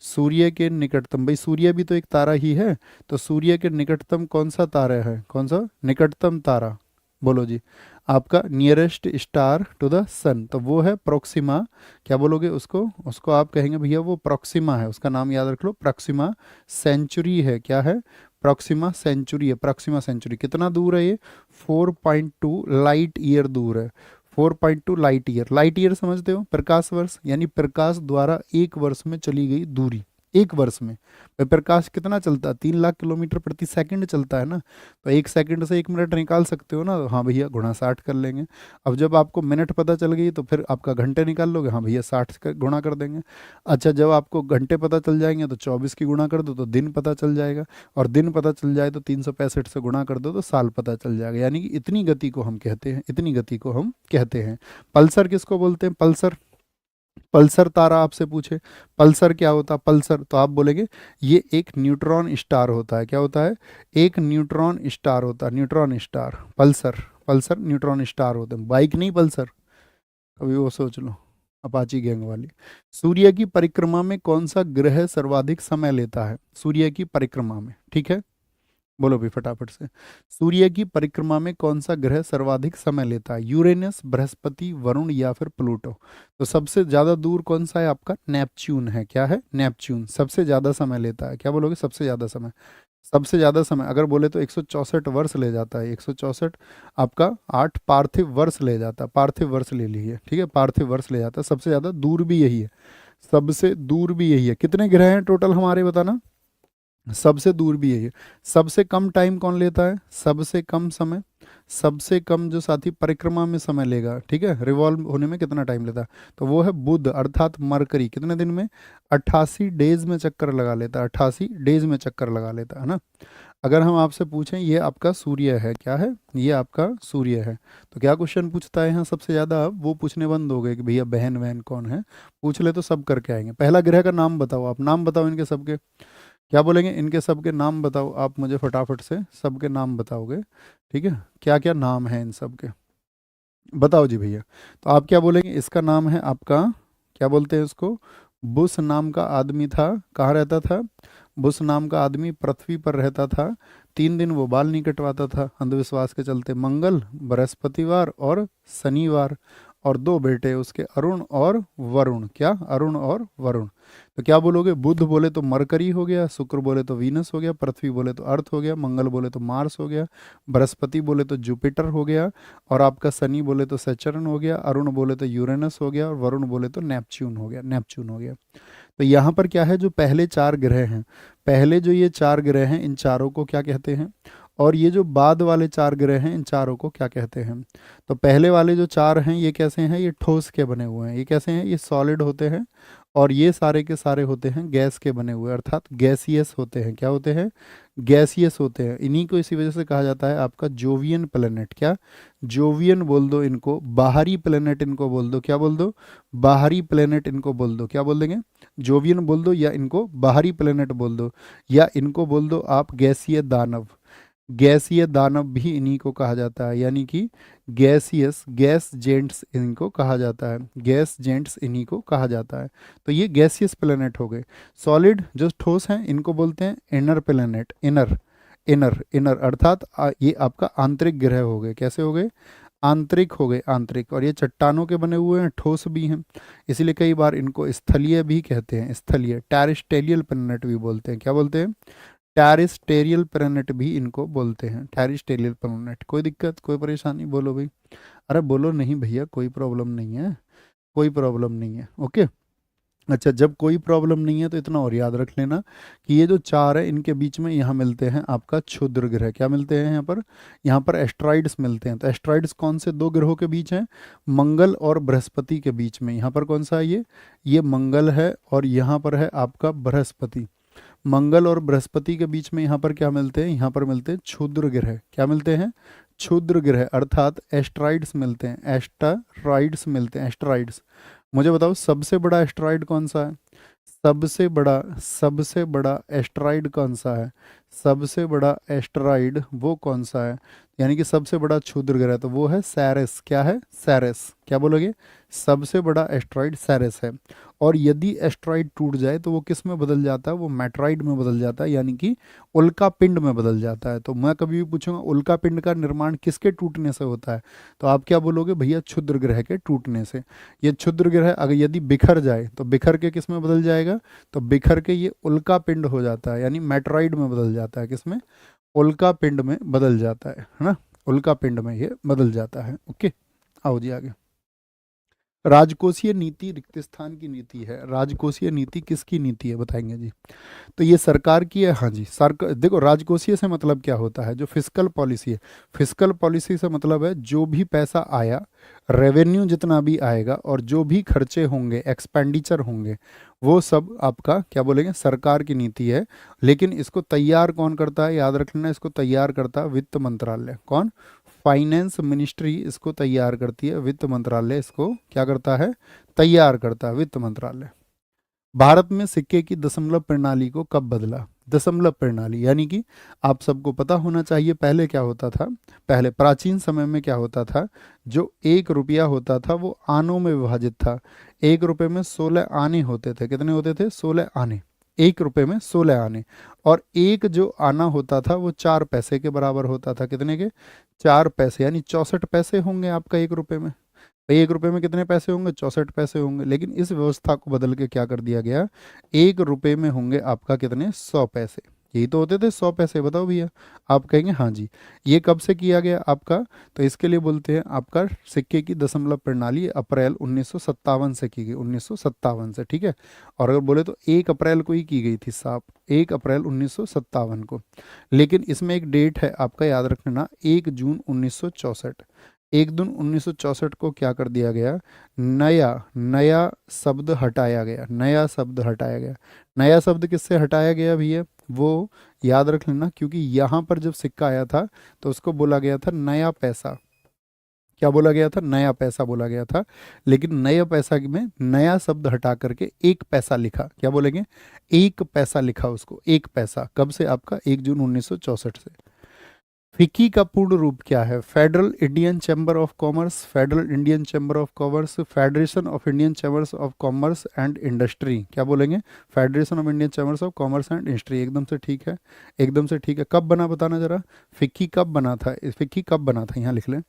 सूर्य के निकटतम, भाई सूर्य भी तो एक तारा ही है, तो सूर्य के निकटतम कौन सा तारा है? कौन सा निकटतम तारा? बोलो जी। आपका नियरेस्ट स्टार टू द सन, तो वो है प्रोक्सिमा। क्या बोलोगे उसको? उसको आप कहेंगे भैया वो प्रोक्सिमा है, उसका नाम याद रख लो, प्रोक्सिमा सेंचुरी है। क्या है? प्रोक्सिमा सेंचुरी है, प्रोक्सिमा सेंचुरी। कितना दूर है ये? 4.2 लाइट ईयर दूर है, 4.2 लाइट ईयर। लाइट ईयर समझते हो? प्रकाश वर्ष, यानी प्रकाश द्वारा एक वर्ष में चली गई दूरी, एक वर्ष में। भाई प्रकाश कितना चलता है? 3 लाख किलोमीटर प्रति सेकंड चलता है ना, तो 1 सेकंड से 1 मिनट निकाल सकते हो ना? हाँ भैया, गुणा 60 कर लेंगे। अब जब आपको मिनट पता चल गई तो फिर आपका घंटे निकाल लोगे। हाँ भैया, 60 का गुणा कर देंगे। अच्छा, जब आपको घंटे पता चल जाएंगे तो 24 की गुणा कर दो तो दिन पता चल जाएगा, और दिन पता चल जाए तो 365 से गुणा कर दो तो साल पता चल जाएगा। यानी कि इतनी गति को हम कहते हैं, इतनी गति को हम कहते हैं। पल्सर किसको बोलते हैं? पल्सर, पल्सर तारा आपसे पूछे, पल्सर क्या होता है, पल्सर, तो आप बोलेंगे ये एक न्यूट्रॉन स्टार होता है। क्या होता है? एक न्यूट्रॉन स्टार होता है, neutron star, Pulsar. Pulsar neutron star होते हैं, बाइक नहीं पल्सर, अभी वो सोच लो, अपाची गैंग वाली। सूर्य की परिक्रमा में कौन सा ग्रह सर्वाधिक समय लेता है? सूर्य की परिक्रमा में, ठीक है, बोलो भी फटाफट से। सूर्य की परिक्रमा में कौन सा ग्रह सर्वाधिक समय लेता है? यूरेनस, बृहस्पति, वरुण या फिर प्लूटो? तो सबसे ज्यादा दूर कौन सा है आपका? नेपच्यून है। क्या है? नेपच्यून सबसे ज्यादा समय लेता है। क्या बोलोगे? सबसे ज्यादा समय। सबसे ज्यादा समय अगर बोले तो 164 वर्ष ले जाता है, 164 आपका 8 पार्थिव वर्ष ले जाता है, पार्थिव वर्ष ले लीजिए, ठीक है, पार्थिव वर्ष ले जाता है। सबसे ज्यादा दूर भी यही है, सबसे दूर भी यही है। कितने ग्रह हैं टोटल हमारे, बताना? सबसे दूर भी यही है। सबसे कम टाइम कौन लेता है? सबसे कम समय, सबसे कम जो साथी परिक्रमा में समय लेगा, ठीक है, रिवॉल्व होने में कितना टाइम लेता है, तो वो है बुध अर्थात मरकरी। कितने दिन में? 88 डेज में चक्कर लगा लेता है, 88 डेज में चक्कर लगा लेता है ना। अगर हम आपसे पूछें ये आपका सूर्य है, क्या है? ये आपका सूर्य है, तो क्या क्वेश्चन पूछता है यहाँ सबसे ज़्यादा? अब वो पूछने बंद हो गए कि भैया बहन वहन कौन है, पूछ ले तो सब करके आएंगे। पहला ग्रह का नाम बताओ, आप नाम बताओ इनके सबके। क्या बोलेंगे? इनके सबके नाम बताओ आप मुझे फटाफट से, सबके नाम बताओगे, ठीक है, क्या क्या नाम है इन सबके, बताओ जी भैया। तो आप क्या बोलेंगे? इसका नाम है आपका, क्या बोलते हैं उसको? बुश नाम का आदमी था, कहाँ रहता था? बुश नाम का आदमी पृथ्वी पर रहता था। 3 दिन वो बाल नहीं कटवाता था अंधविश्वास के चलते। मंगल, बृहस्पतिवार और शनिवार। और 2 बेटे उसके, अरुण और वरुण। क्या? अरुण और वरुण। तो क्या बोलोगे? बुध बोले तो मरकरी हो गया, शुक्र बोले तो वीनस हो गया, पृथ्वी बोले तो अर्थ हो गया, मंगल बोले तो मार्स हो गया, बृहस्पति बोले तो जुपिटर हो गया, और आपका शनि बोले तो सैटर्न हो गया, अरुण बोले तो यूरेनस हो गया, और वरुण बोले तो नेपच्यून हो गया, नेपच्यून हो गया। तो यहाँ पर क्या है, जो पहले 4 ग्रह हैं, पहले जो ये 4 ग्रह हैं, इन चारों को क्या कहते हैं? और ये जो बाद वाले 4 ग्रह हैं, इन चारों को क्या कहते हैं? तो पहले वाले जो 4 हैं ये कैसे हैं? ये ठोस के बने हुए हैं। ये कैसे हैं? ये सॉलिड होते हैं। और ये सारे के सारे होते हैं गैस के बने हुए, अर्थात गैसियस होते हैं। क्या होते हैं? गैसियस होते हैं। इन्हीं को इसी वजह से कहा जाता है आपका जोवियन प्लेनेट। क्या? जोवियन बोल दो इनको, बाहरी प्लेनेट इनको बोल दो। क्या बोल दो? बाहरी प्लेनेट इनको बोल दो। क्या बोल देंगे? जोवियन बोल दो, या इनको बाहरी प्लेनेट बोल दो, या इनको बोल दो आप गैसीय दानव। गैसीय दानव भी इन्हीं को कहा जाता है, यानी कि गैसियस, गैस जेंट्स इनको कहा जाता है, गैस जेंट्स इन्हीं को कहा जाता है। तो ये गैसियस प्लेनेट हो गए। सॉलिड जो ठोस हैं इनको बोलते हैं inner planet, inner, inner, inner अर्थात ये आपका आंतरिक ग्रह हो गए। कैसे हो गए? आंतरिक हो गए, आंतरिक। और ये चट्टानों के बने हुए हैं, ठोस भी हैं, इसीलिए कई बार इनको स्थलीय भी कहते हैं, स्थलीय, टेरिस्टेरियल प्लेनेट भी बोलते हैं। क्या बोलते हैं? टेरिस्टेरियल प्लेनेट भी इनको बोलते हैं, टेरिस्टेरियल प्लेनेट। कोई दिक्कत, कोई परेशानी? बोलो भाई। अरे बोलो नहीं भैया, कोई प्रॉब्लम नहीं है, कोई प्रॉब्लम नहीं है, ओके। अच्छा, जब कोई प्रॉब्लम नहीं है तो इतना और याद रख लेना कि ये जो 4 है इनके बीच में यहाँ मिलते हैं आपका क्षुद्र ग्रह। क्या मिलते हैं यहाँ पर? यहाँ पर एस्ट्रॉइड्स मिलते हैं। तो एस्ट्रॉइड्स कौन से 2 ग्रहों के बीच हैं? मंगल और बृहस्पति के बीच में। यहाँ पर कौन सा है ये मंगल है, और यहाँ पर है आपका बृहस्पति। मंगल और बृहस्पति के बीच में यहाँ पर क्या मिलते हैं? यहाँ पर मिलते हैं क्षुद्र ग्रह। क्या मिलते हैं? क्षुद्र ग्रह अर्थात एस्ट्रॉइड्स मिलते हैं, एस्टेरॉइड्स मिलते हैं, एस्ट्रॉइड्स। मुझे बताओ सबसे बड़ा एस्ट्रॉइड कौन सा है? सबसे बड़ा एस्ट्रॉइड कौन सा है? सबसे बड़ा एस्ट्रॉइड वो कौन सा है, यानी कि सबसे बड़ा क्षुद्र ग्रह? तो वो है सैरस। क्या है? सैरस। क्या बोलोगे? सबसे बड़ा एस्ट्रॉइड सैरस है। और यदि एस्ट्रॉइड टूट जाए तो वो किस में बदल जाता है? वो मेट्रॉइड में बदल जाता है, यानी कि उल्का पिंड में बदल जाता है। तो मैं कभी भी पूछूंगा उल्का पिंड का निर्माण किसके टूटने से होता है, तो आप क्या बोलोगे? भैया क्षुद्र ग्रह के टूटने से। ये क्षुद्र ग्रह अगर यदि बिखर जाए तो बिखर के किस में बदल जाएगा? तो बिखर के ये उल्का पिंड हो जाता है, यानी मेट्रॉइड में बदल जाता है। किसमें? उल्का पिंड में बदल जाता है ना, उल्का पिंड में ये बदल जाता है। ओके, आओ जी आगे। राजकोषीय नीति रिक्त स्थान की नीति है। राजकोषीय नीति किसकी नीति है, बताएंगे जी? तो ये सरकार की है। हाँ जी, सरकार। देखो राजकोषीय से मतलब क्या होता है? जो फिस्कल पॉलिसी है, फिस्कल पॉलिसी से मतलब है जो भी पैसा आया, रेवेन्यू जितना भी आएगा, और जो भी खर्चे होंगे, एक्सपेंडिचर होंगे, वो सब आपका क्या बोलेंगे? सरकार की नीति है। लेकिन इसको तैयार कौन करता है? याद रख लेना, इसको तैयार करता है वित्त मंत्रालय। कौन? फाइनेंस मिनिस्ट्री इसको तैयार करती है, वित्त मंत्रालय इसको क्या करता है, तैयार करता है, वित्त मंत्रालय। भारत में सिक्के की दशमलव प्रणाली को कब बदला? दशमलव प्रणाली यानी कि आप सबको पता होना चाहिए पहले क्या होता था। पहले प्राचीन समय में क्या होता था, जो 1 रुपया होता था वो आनों में विभाजित था। 1 रुपये में 16 आने होते थे। कितने होते थे? 16 आने। 1 रुपये में 16 आने। और एक जो आना होता था वो 4 पैसे के बराबर होता था। कितने के? 4 पैसे, यानी 64 पैसे होंगे आपका 1 रुपये में। भाई 1 रुपये में कितने पैसे होंगे? 64 पैसे होंगे। लेकिन इस व्यवस्था को बदल के क्या कर दिया गया, 1 रुपये में होंगे आपका कितने? 100 पैसे। यही तो होते थे 100 पैसे, बताओ भैया। आप कहेंगे हाँ जी। ये कब से किया गया आपका? तो इसके लिए बोलते हैं आपका सिक्के की दशमलव प्रणाली अप्रैल 1957 से की गई, 1957 से, ठीक है। और अगर बोले तो 1 अप्रैल को ही की गई थी साहब, 1 अप्रैल 1957 को। लेकिन इसमें एक डेट है आपका, याद रखना, 1 जून 1964। 1 जून 1964 को क्या कर दिया गया, नया नया शब्द हटाया गया, नया शब्द हटाया गया। नया शब्द किससे हटाया गया भैया? वो याद रख लेना, क्योंकि यहाँ पर जब सिक्का आया था तो उसको बोला गया था नया पैसा। क्या बोला गया था? नया पैसा बोला गया था। लेकिन नया पैसा में नया शब्द हटा करके 1 पैसा लिखा। क्या बोलेंगे? 1 पैसा लिखा उसको, 1 पैसा। कब से? आपका 1 जून 1964 से। फिक्की का पूर्ण रूप क्या है? Federal Indian chamber of commerce, federal Indian chamber of commerce, federation of Indian chambers of commerce and industry. क्या बोलेंगे? Federation of Indian chambers of commerce and industry. एकदम से ठीक है, एकदम से ठीक है। कब बना बताना जरा, फिक्की कब बना था? फिक्की कब बना था, यहाँ लिख लें।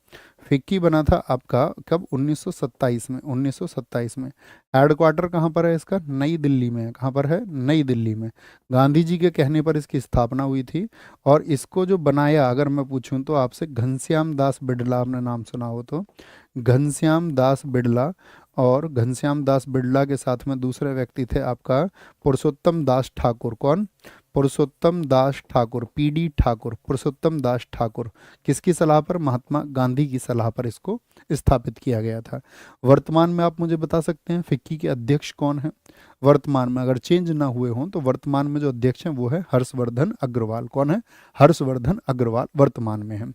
फिक्की बना था आपका कब? 1927 में, 1927 में। हेडक्वार्टर कहाँ पर है इसका? नई दिल्ली में है। कहाँ पर है? नई दिल्ली में। गांधी जी के कहने पर इसकी स्थापना हुई थी। और इसको जो बनाया, अगर मैं पूछूं तो आपसे, घनश्याम दास बिड़ला, आपने नाम सुना हो तो, घनश्याम दास बिड़ला। और घनश्याम दास बिड़ला के साथ में दूसरे व्यक्ति थे आपका पुरुषोत्तम दास ठाकुर। कौन? पुरुषोत्तम दास ठाकुर, पीडी ठाकुर, पुरुषोत्तम दास ठाकुर। किसकी सलाह पर? महात्मा गांधी की सलाह पर इसको स्थापित किया गया था। वर्तमान में आप मुझे बता सकते हैं फिक्की के अध्यक्ष कौन है? वर्तमान में, अगर चेंज ना हुए हों तो वर्तमान में जो अध्यक्ष हैं वो है हर्षवर्धन अग्रवाल। कौन है? हर्षवर्धन अग्रवाल वर्तमान में है।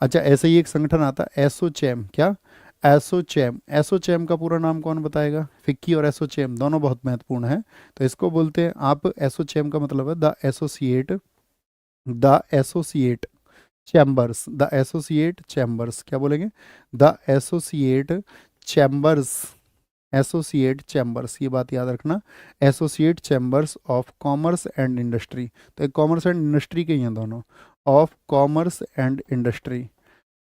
अच्छा, ऐसे ही एक संगठन आता है एसोचैम। क्या? एसोचैम। एसोचैम का पूरा नाम कौन बताएगा? फिक्की और एसोचैम दोनों बहुत महत्वपूर्ण है। तो इसको बोलते हैं आप, एसोचैम का मतलब है the associate chambers, the associate chambers. क्या बोलेंगे? The associate chambers, associate chambers, ये बात याद रखना। Associate chambers of commerce and industry. तो एक कॉमर्स एंड इंडस्ट्री के ही हैं दोनों। Of commerce and industry.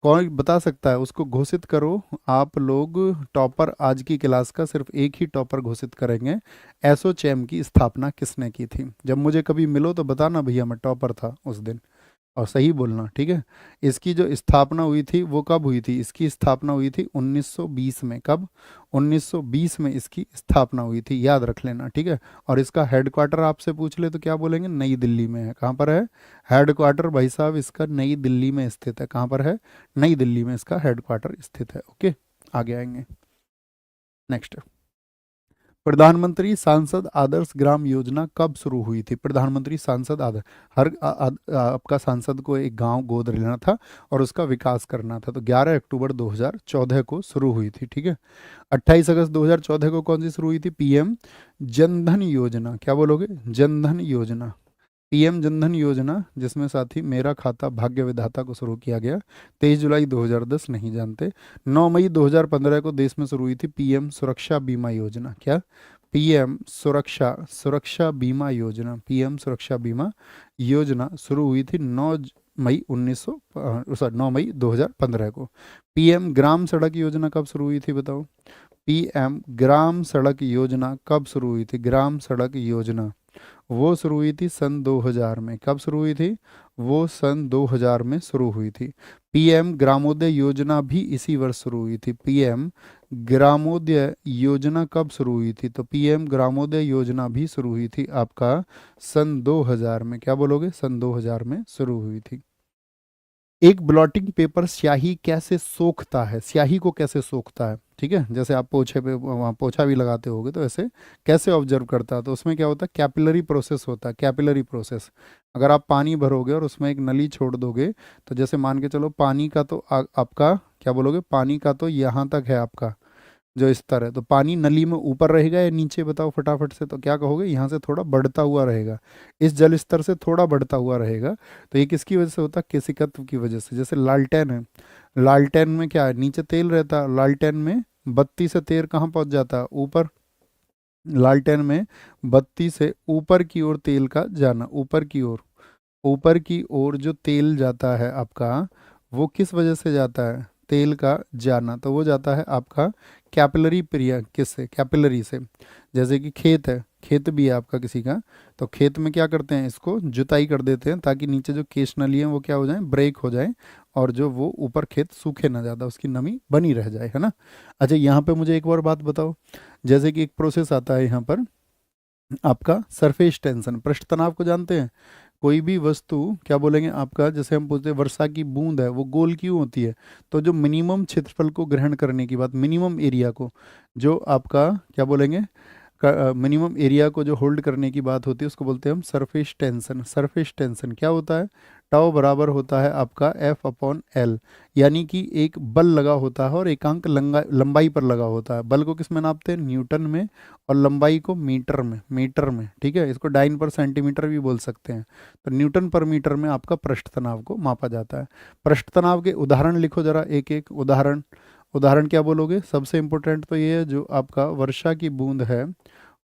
कौन बता सकता है? उसको घोषित करो आप लोग। टॉपर आज की क्लास का सिर्फ एक ही टॉपर घोषित करेंगे। एसोचैम की स्थापना किसने की थी? जब मुझे कभी मिलो तो बताना भैया मैं टॉपर था उस दिन, और सही बोलना, ठीक है। इसकी जो स्थापना हुई थी वो कब हुई थी? इसकी स्थापना हुई थी 1920 में। कब? 1920 में इसकी स्थापना हुई थी, याद रख लेना, ठीक है। और इसका हेडक्वार्टर आपसे पूछ ले तो क्या बोलेंगे? नई दिल्ली में है। कहाँ पर है हेडक्वार्टर भाई साहब इसका? नई दिल्ली में स्थित है। कहाँ पर है? नई दिल्ली में इसका हेडक्वार्टर स्थित है। ओके, आगे आएंगे। नेक्स्ट, प्रधानमंत्री सांसद आदर्श ग्राम योजना कब शुरू हुई थी? प्रधानमंत्री सांसद आदर्श, आपका सांसद को एक गांव गोद लेना था और उसका विकास करना था। तो 11 अक्टूबर 2014 को शुरू हुई थी, ठीक है। 28 अगस्त 2014 को कौन सी शुरू हुई थी? पीएम जनधन योजना। क्या बोलोगे? जनधन योजना। पीएम जनधन योजना, जिसमें साथ ही मेरा खाता भाग्य विधाता को शुरू किया गया 23 जुलाई 2010, नहीं जानते। 9 मई 2015 को देश में शुरू हुई थी पीएम सुरक्षा बीमा योजना। क्या? पीएम सुरक्षा सुरक्षा बीमा योजना। पीएम सुरक्षा बीमा योजना शुरू हुई थी 9 मई 2015 को। पीएम ग्राम सड़क योजना कब शुरू हुई थी बताओ? पीएम ग्राम सड़क योजना कब शुरू हुई थी? ग्राम सड़क योजना वो शुरू हुई थी सन 2000 में। कब शुरू हुई थी? वो सन 2000 में शुरू हुई थी। पीएम ग्रामोदय योजना भी इसी वर्ष शुरू हुई थी। पीएम ग्रामोदय योजना कब शुरू हुई थी? तो पीएम ग्रामोदय योजना भी शुरू हुई थी आपका सन 2000 में। क्या बोलोगे? सन 2000 में शुरू हुई थी। एक ब्लॉटिंग पेपर स्याही कैसे सोखता है, स्याही को कैसे सोखता है, ठीक है, जैसे आप पोछे पे वहाँ पोछा भी लगाते होगे तो ऐसे कैसे ऑब्जर्व करता है, तो उसमें क्या होता है, कैपिलरी प्रोसेस होता है, कैपिलरी प्रोसेस। अगर आप पानी भरोगे और उसमें एक नली छोड़ दोगे, तो जैसे मान के चलो पानी का तो आपका क्या बोलोगे, पानी का तो यहाँ तक है आपका जो स्तर है, तो पानी नली में ऊपर रहेगा या नीचे, बताओ फटाफट से, तो क्या कहोगे, यहाँ से थोड़ा बढ़ता हुआ रहेगा, इस जल स्तर से थोड़ा बढ़ता हुआ रहेगा। तो ये किसकी वजह से होता है, केशिकत्व की वजह से। जैसे लालटेन है, लालटेन में क्या है, नीचे तेल रहता है, लालटेन में बत्ती से तेल कहाँ पहुँच जाता है, ऊपर। लालटेन में बत्ती से ऊपर की ओर तेल का जाना, ऊपर की ओर, ऊपर की ओर जो तेल जाता है आपका, वो किस वजह से जाता है, तेल का जाना, तो वो जाता है आपका कैपिलरी प्रिया, किससे, कैपिलरी से। जैसे कि खेत है, खेत भी है आपका किसी का, तो खेत में क्या करते हैं, इसको जुताई कर देते हैं ताकि नीचे जो केश नली है वो क्या हो जाए, ब्रेक हो जाए, और जो वो ऊपर खेत सूखे ना, ज़्यादा उसकी नमी बनी रह जाए, है ना। अच्छा, यहाँ पे मुझे एक और बात बताओ, जैसे कि एक प्रोसेस आता है यहाँ पर आपका सरफेस टेंशन, पृष्ठ तनाव को जानते हैं। कोई भी वस्तु, क्या बोलेंगे आपका, जैसे हम पूछते हैं वर्षा की बूंद है वो गोल क्यों होती है, तो जो मिनिमम क्षेत्रफल को ग्रहण करने की बात, मिनिमम एरिया को, जो आपका क्या बोलेंगे, मिनिमम एरिया को जो होल्ड करने की बात होती है उसको बोलते हैं हम सरफेस टेंशन। सरफेस टेंशन क्या होता है, टाउ बराबर होता है आपका एफ अपॉन एल, यानी कि एक बल लगा होता है और एकांक लंबाई पर लगा होता है। बल को किस में नापते हैं, न्यूटन में, और लंबाई को मीटर में, मीटर में, ठीक है, इसको डाइन पर सेंटीमीटर भी बोल सकते हैं। तो न्यूटन पर मीटर में आपका पृष्ठ तनाव को मापा जाता है। पृष्ठ तनाव के उदाहरण लिखो जरा, एक एक उदाहरण। उदाहरण क्या बोलोगे, सबसे इंपॉर्टेंट तो ये है, जो आपका वर्षा की बूंद है,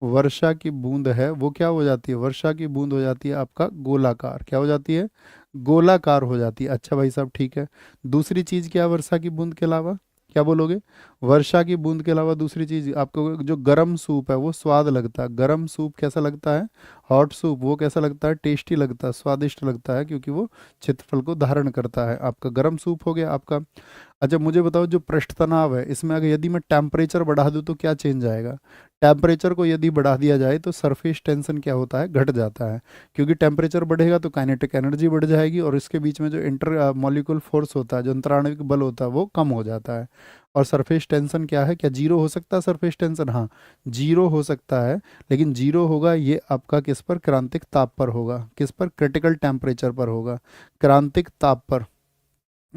वर्षा की बूंद है वो क्या हो जाती है, वर्षा की बूंद हो जाती है आपका गोलाकार, क्या हो जाती है, गोलाकार हो जाती है। अच्छा भाई साहब, ठीक है। दूसरी चीज क्या है वर्षा की बूंद के अलावा, क्या बोलोगे, वर्षा की बूंद के अलावा दूसरी चीज आपको, जो गर्म सूप है वो स्वाद लगता है, गर्म सूप कैसा लगता है, हॉट सूप वो कैसा लगता है, टेस्टी लगता है, स्वादिष्ट लगता है, क्योंकि वो क्षेत्रफल को धारण करता है, आपका गर्म सूप हो गया आपका। अच्छा मुझे बताओ, जो पृष्ठ तनाव है इसमें अगर यदि मैं टेम्परेचर बढ़ा दूं तो क्या चेंज आएगा, टेम्परेचर को यदि बढ़ा दिया जाए तो सरफेस टेंशन क्या होता है, घट जाता है, क्योंकि टेम्परेचर बढ़ेगा तो काइनेटिक एनर्जी बढ़ जाएगी, और इसके बीच में जो इंटर मॉलिक्यूल फोर्स होता है, जो अंतराणविक बल होता है वो कम हो जाता है। और सरफेस टेंशन क्या है, क्या जीरो हो सकता है सरफेस टेंशन, हाँ जीरो हो सकता है, लेकिन जीरो होगा ये आपका किस पर, क्रांतिक ताप पर होगा, किस पर, क्रिटिकल टेम्परेचर पर होगा, क्रांतिक ताप पर,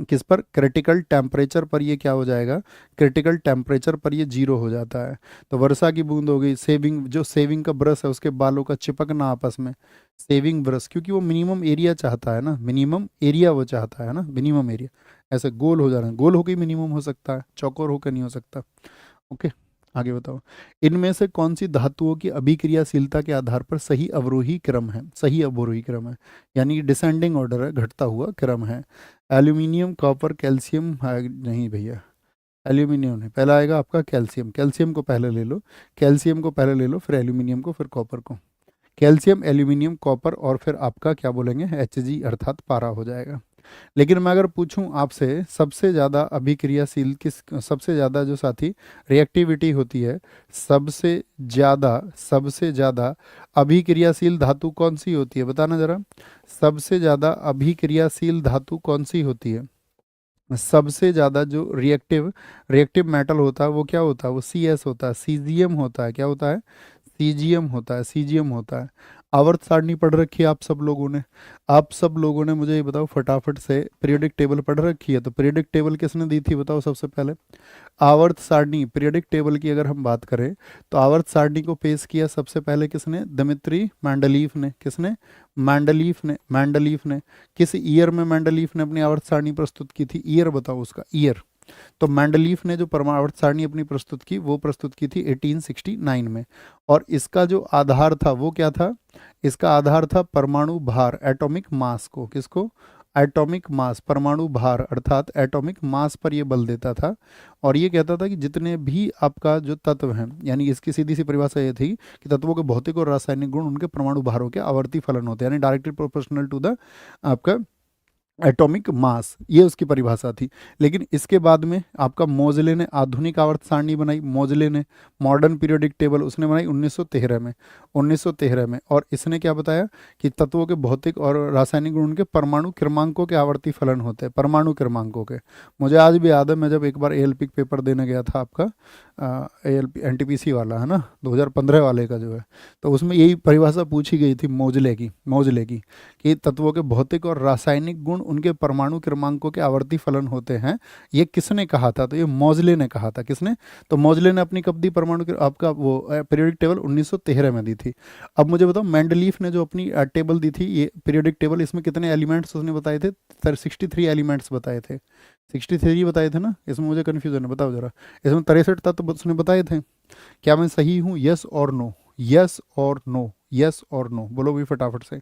किस पर, क्रिटिकल टेम्परेचर पर ये क्या हो जाएगा, क्रिटिकल टेम्परेचर पर ये जीरो हो जाता है। तो वर्षा की बूंद हो गई, सेविंग, जो सेविंग का ब्रश है उसके बालों का चिपकना आपस में, सेविंग ब्रश, क्योंकि वो मिनिमम एरिया चाहता है ना, मिनिमम एरिया वो चाहता है ना, मिनिमम एरिया, ऐसे गोल हो जाना, गोल होकर मिनिमम हो सकता है, चौकोर होकर नहीं हो सकता। ओके, आगे बताओ, इनमें से कौन सी धातुओं की अभिक्रियाशीलता के आधार पर सही अवरोही क्रम है, सही अवरोही क्रम है, यानी डिसेंडिंग ऑर्डर है, घटता हुआ क्रम है। एल्यूमिनियम, कॉपर, कैल्शियम, नहीं भैया, एल्यूमिनियम नहीं, पहला आएगा आपका कैल्शियम, कैल्शियम को पहले ले लो, कैल्शियम को पहले ले लो, फिर एल्यूमिनियम को, फिर कॉपर को। कैल्शियम, एल्यूमिनियम, कॉपर, और फिर आपका क्या बोलेंगे, Hg अर्थात पारा हो जाएगा। लेकिन मैं अगर पूछूं आपसे, सबसे ज़्यादा अभिक्रियाशील किस, सबसे ज़्यादा जो साथी रिएक्टिविटी होती है, सबसे ज़्यादा अभिक्रियाशील धातु कौन सी होती है, बताना ज़रा, सबसे ज़्यादा अभिक्रियाशील धातु कौन सी होती है, सबसे ज़्यादा जो रिएक्टिव रिएक्टिव मेटल होता है वो क्या होता है, वो Cs होता है, सीजियम होता है, क्या होता है, सीजियम होता है, सीजियम होता है। आवर्त सारणी पढ़ रखी है आप सब लोगों ने, आप सब लोगों ने मुझे ये बताओ फटाफट से, पीरियोडिक टेबल पढ़ रखी है, तो पीरियोडिक टेबल किसने दी थी बताओ सबसे पहले, आवर्त सारणी, पीरियोडिक टेबल की अगर हम बात करें तो आवर्त सारणी को पेश किया सबसे पहले किसने, दमित्री मेंडलीफ ने, किसने, मेंडलीफ ने किस ईयर में मेंडलीफ ने अपनी आवर्त सारणी प्रस्तुत की थी, ईयर बताओ उसका, ईयर। तो मेंडलीफ ने जो परमाणु सारणी अपनी प्रस्तुत की वो प्रस्तुत की थी 1869 में, और इसका जो आधार था वो क्या था, इसका आधार था परमाणु भार, एटॉमिक मास को, किसको, एटॉमिक मास, परमाणु भार अर्थात एटॉमिक मास पर ये बल देता था। और ये कहता था कि जितने भी आपका जो तत्व हैं, यानी इसकी सीधी सी परिभाषा ये थी कि तत्वों के भौतिक और रासायनिक गुण उनके परमाणु भारों के आवर्ती फलन होते हैं, यानी डायरेक्टली प्रोपोर्शनल टू द आपका एटॉमिक मास, ये उसकी परिभाषा थी। लेकिन इसके बाद में आपका मोजले ने आधुनिक आवर्त सारणी बनाई, मोजले ने मॉडर्न पीरियोडिक टेबल उसने बनाई 1913 में, 1913 में। और इसने क्या बताया कि तत्वों के भौतिक और रासायनिक गुण के परमाणु क्रमांकों के आवर्ती फलन होते हैं, परमाणु क्रमांकों के। मुझे आज भी याद है, मैं जब एक बार एएलपी पेपर देने गया था आपका, एएलपी एनटीपीसी वाला है ना, 2015 वाले का जो है, तो उसमें यही परिभाषा पूछी गई थी मोजले की, मोजले की, कि तत्वों के भौतिक और रासायनिक गुण उनके परमाणु क्रमांकों के आवर्ती फलन होते हैं। ये किसने कहा था? तो ये मोजले ने कहा था। किसने? तो मोजले ने अपनी कब दी परमाणु आपका वो पीरियोडिक टेबल 1913 में दी थी। अब मुझे बताओ मेंडलीफ ने जो अपनी टेबल दी थी, ये पीरियोडिक टेबल, इसमें कितने एलिमेंट्स उसने बताए थे? 63 एलिमेंट्स बताए थे, 63 बताए थे ना, इसमें मुझे कन्फ्यूजन है, बताओ जरा। इसमें 63 तत्व उसने बताए थे। क्या मैं सही हूँ? यस और नो, यस और नो, यस और नो, बोलो भी फटाफट से,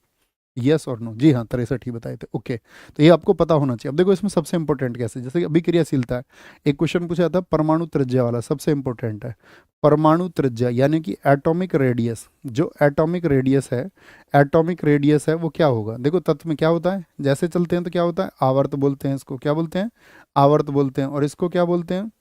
यस और नो। जी हाँ, 63 ही बताए थे। ओके, तो ये आपको पता होना चाहिए। अब देखो इसमें सबसे इंपॉर्टेंट कैसे, जैसे कि अभी क्रियाशीलता है, एक क्वेश्चन पूछा था परमाणु त्रिज्या वाला, सबसे इंपॉर्टेंट है परमाणु त्रिज्या, यानी कि एटॉमिक रेडियस। जो एटॉमिक रेडियस है, एटॉमिक रेडियस है वो क्या होगा? देखो तत्व में क्या होता है, जैसे चलते हैं तो क्या होता है? आवर्त बोलते हैं इसको, क्या बोलते हैं? आवर्त बोलते हैं। और इसको क्या बोलते हैं?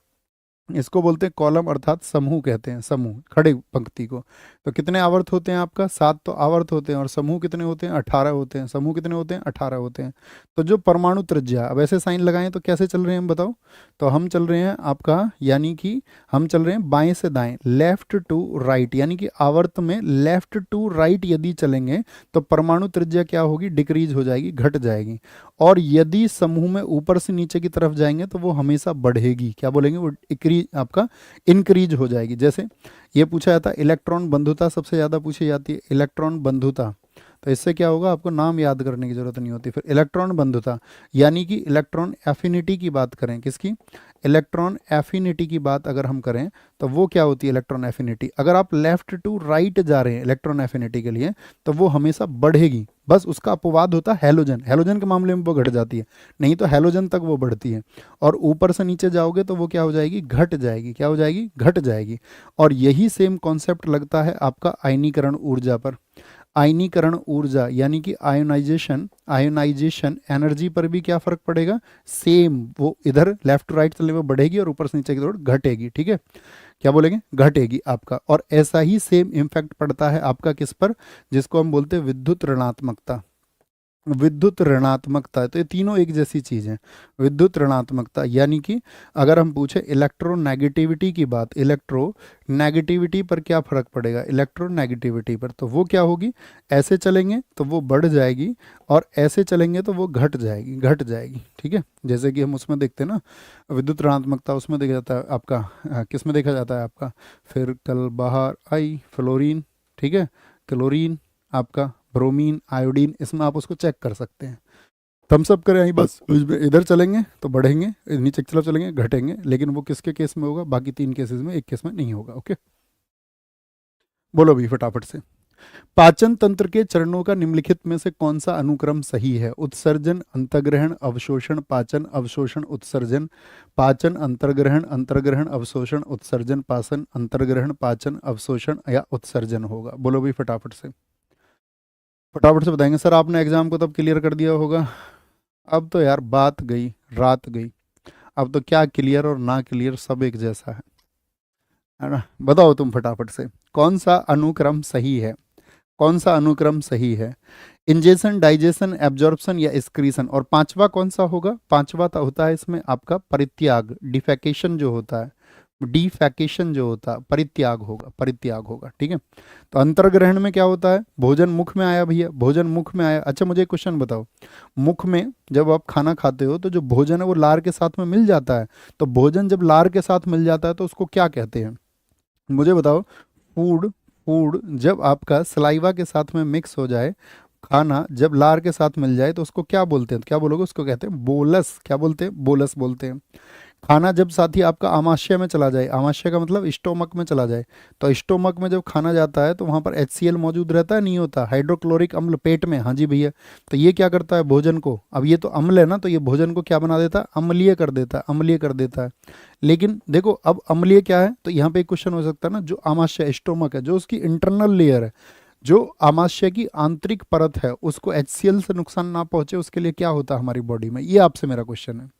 इसको बोलते हैं कॉलम, अर्थात समूह कहते हैं, समूह, खड़े पंक्ति को। तो कितने आवर्त होते हैं आपका? 7 तो आवर्त होते हैं। और समूह कितने होते हैं? 18 होते हैं। समूह कितने होते हैं? 18 होते हैं। तो जो परमाणु त्रिज्या, अब ऐसे साइन लगाएं तो कैसे चल रहे हैं हम बताओ? तो हम चल रहे हैं आपका, यानी कि हम चल रहे हैं बाएं से दाएं, लेफ्ट टू राइट, यानी कि आवर्त में लेफ्ट टू राइट यदि चलेंगे तो परमाणु त्रिज्या क्या होगी? डिक्रीज हो जाएगी, घट जाएगी। और यदि समूह में ऊपर से नीचे की तरफ जाएंगे तो वो हमेशा बढ़ेगी। क्या बोलेंगे? वो आपका इंक्रीज हो जाएगी। जैसे ये पूछा जाता है इलेक्ट्रॉन बंधुता, सबसे ज़्यादा पूछी जाती है इलेक्ट्रॉन बंधुता। तो इससे क्या होगा? आपको नाम याद करने की जरूरत नहीं होती। फिर इलेक्ट्रॉन बंधुता, यानी कि इलेक्ट्रॉन एफिनिटी की बात करें, किसकी? इलेक्ट्रॉन एफिनिटी की बात अगर हम करें तो वो क्या होती है? Electron affinity. अगर आप लेफ्ट टू राइट जा रहे हैं इलेक्ट्रॉन एफिनिटी के लिए तो वो हमेशा बढ़ेगी। बस उसका अपवाद होता है हैलोजन, हैलोजन के मामले में वो घट जाती है, नहीं तो हैलोजन तक वो बढ़ती है। और ऊपर से नीचे जाओगे तो वो क्या हो जाएगी? घट जाएगी। क्या हो जाएगी? घट जाएगी। और यही सेम कॉन्सेप्ट लगता है आपका आयनीकरण ऊर्जा पर। आयनीकरण ऊर्जा यानी कि आयोनाइजेशन, आयोनाइजेशन एनर्जी पर भी क्या फर्क पड़ेगा? सेम, वो इधर लेफ्ट टू राइट चलने में बढ़ेगी और ऊपर से नीचे की तरफ घटेगी। ठीक है, क्या बोलेंगे? घटेगी आपका। और ऐसा ही सेम इम्पैक्ट पड़ता है आपका किस पर? जिसको हम बोलते हैं विद्युत ऋणात्मकता, विद्युत ऋणात्मकता। तो ये तीनों एक जैसी चीज है। विद्युत ऋणात्मकता यानी कि अगर हम पूछे इलेक्ट्रोनेगेटिविटी की बात, इलेक्ट्रोनेगेटिविटी पर क्या फर्क पड़ेगा? इलेक्ट्रोनेगेटिविटी पर तो वो क्या होगी? ऐसे चलेंगे तो वो बढ़ जाएगी और ऐसे चलेंगे तो वो घट जाएगी, घट जाएगी। ठीक है, जैसे कि हम उसमें देखते हैं ना, विद्युत ऋणात्मकता उसमें देखा जाता है आपका, किस में देखा जाता है आपका? फिर कल बाहर आई फ्लोरीन, ठीक है, क्लोरीन, आपका ब्रोमीन, आयोडीन, इसमें आप उसको चेक कर सकते हैं। थम्सअप करें यहीं बस, इधर चलेंगे तो बढ़ेंगे, नीचे की तरफ चलेंगे घटेंगे। लेकिन वो किसके केस में होगा? बाकी 3 केसेस में, एक केस में नहीं होगा। ओके, बोलो भी फटाफट से। पाचन तंत्र के चरणों का निम्नलिखित में से कौन सा अनुक्रम सही है? उत्सर्जन, अंतर्ग्रहण, अवशोषण, पाचन, अवशोषण, उत्सर्जन, पाचन, अंतर्ग्रहण, अंतर्ग्रहण, अवशोषण, उत्सर्जन, पाचन, अंतर्ग्रहण, पाचन, अवशोषण या उत्सर्जन होगा। बोलो भी फटाफट से, फटाफट से बताएंगे। सर आपने एग्जाम को तब क्लियर कर दिया होगा। अब तो यार बात गई, रात गई। अब तो क्या क्लियर और ना क्लियर सब एक जैसा है ना? बताओ तुम फटाफट से, कौन सा अनुक्रम सही है? कौन सा अनुक्रम सही है? इंजेशन, डाइजेशन, एब्जॉर्प्शन या एक्सक्रीशन? और पांचवा कौन सा होगा? पांचवा तो होता है इसमें आपका परित्याग, डिफेकेशन जो होता है, डिफेकेशन जो होता है, परित्याग होगा, परित्याग होगा। ठीक है, तो अंतर्ग्रहण में क्या होता है? भोजन मुख में आया भैया, भोजन मुख में आया। अच्छा मुझे एक क्वेश्चन बताओ, मुख में जब आप खाना खाते हो तो जो भोजन है वो लार के साथ में मिल जाता है। तो भोजन जब लार के साथ मिल जाता है तो उसको क्या कहते हैं? मुझे बताओ। फूड, फूड जब आपका सलाइवा के साथ में मिक्स हो जाए, खाना जब लार के साथ मिल जाए तो उसको क्या बोलते हैं? क्या बोलोगे? उसको कहते हैं बोलस। क्या बोलते हैं? बोलस बोलते हैं। खाना जब साथी आपका आमाशय में चला जाए, आमाशय का मतलब स्टोमक में चला जाए, तो स्टोमक में जब खाना जाता है तो वहाँ पर HCl मौजूद रहता है, नहीं होता? हाइड्रोक्लोरिक अम्ल पेट में, हाँ जी भैया। तो ये क्या करता है भोजन को? अब ये तो अम्ल है ना, तो ये भोजन को क्या बना देता है? अम्लीय कर देता है, अम्लीय कर देता है। लेकिन देखो अब अम्लीय क्या है, तो यहाँ पे एक क्वेश्चन हो सकता है ना, जो आमाशय स्टोमक है, जो उसकी इंटरनल लेयर है, जो आमाशय की आंतरिक परत है उसको HCl से नुकसान ना पहुंचे उसके लिए क्या होता है हमारी बॉडी में, ये आपसे मेरा क्वेश्चन है।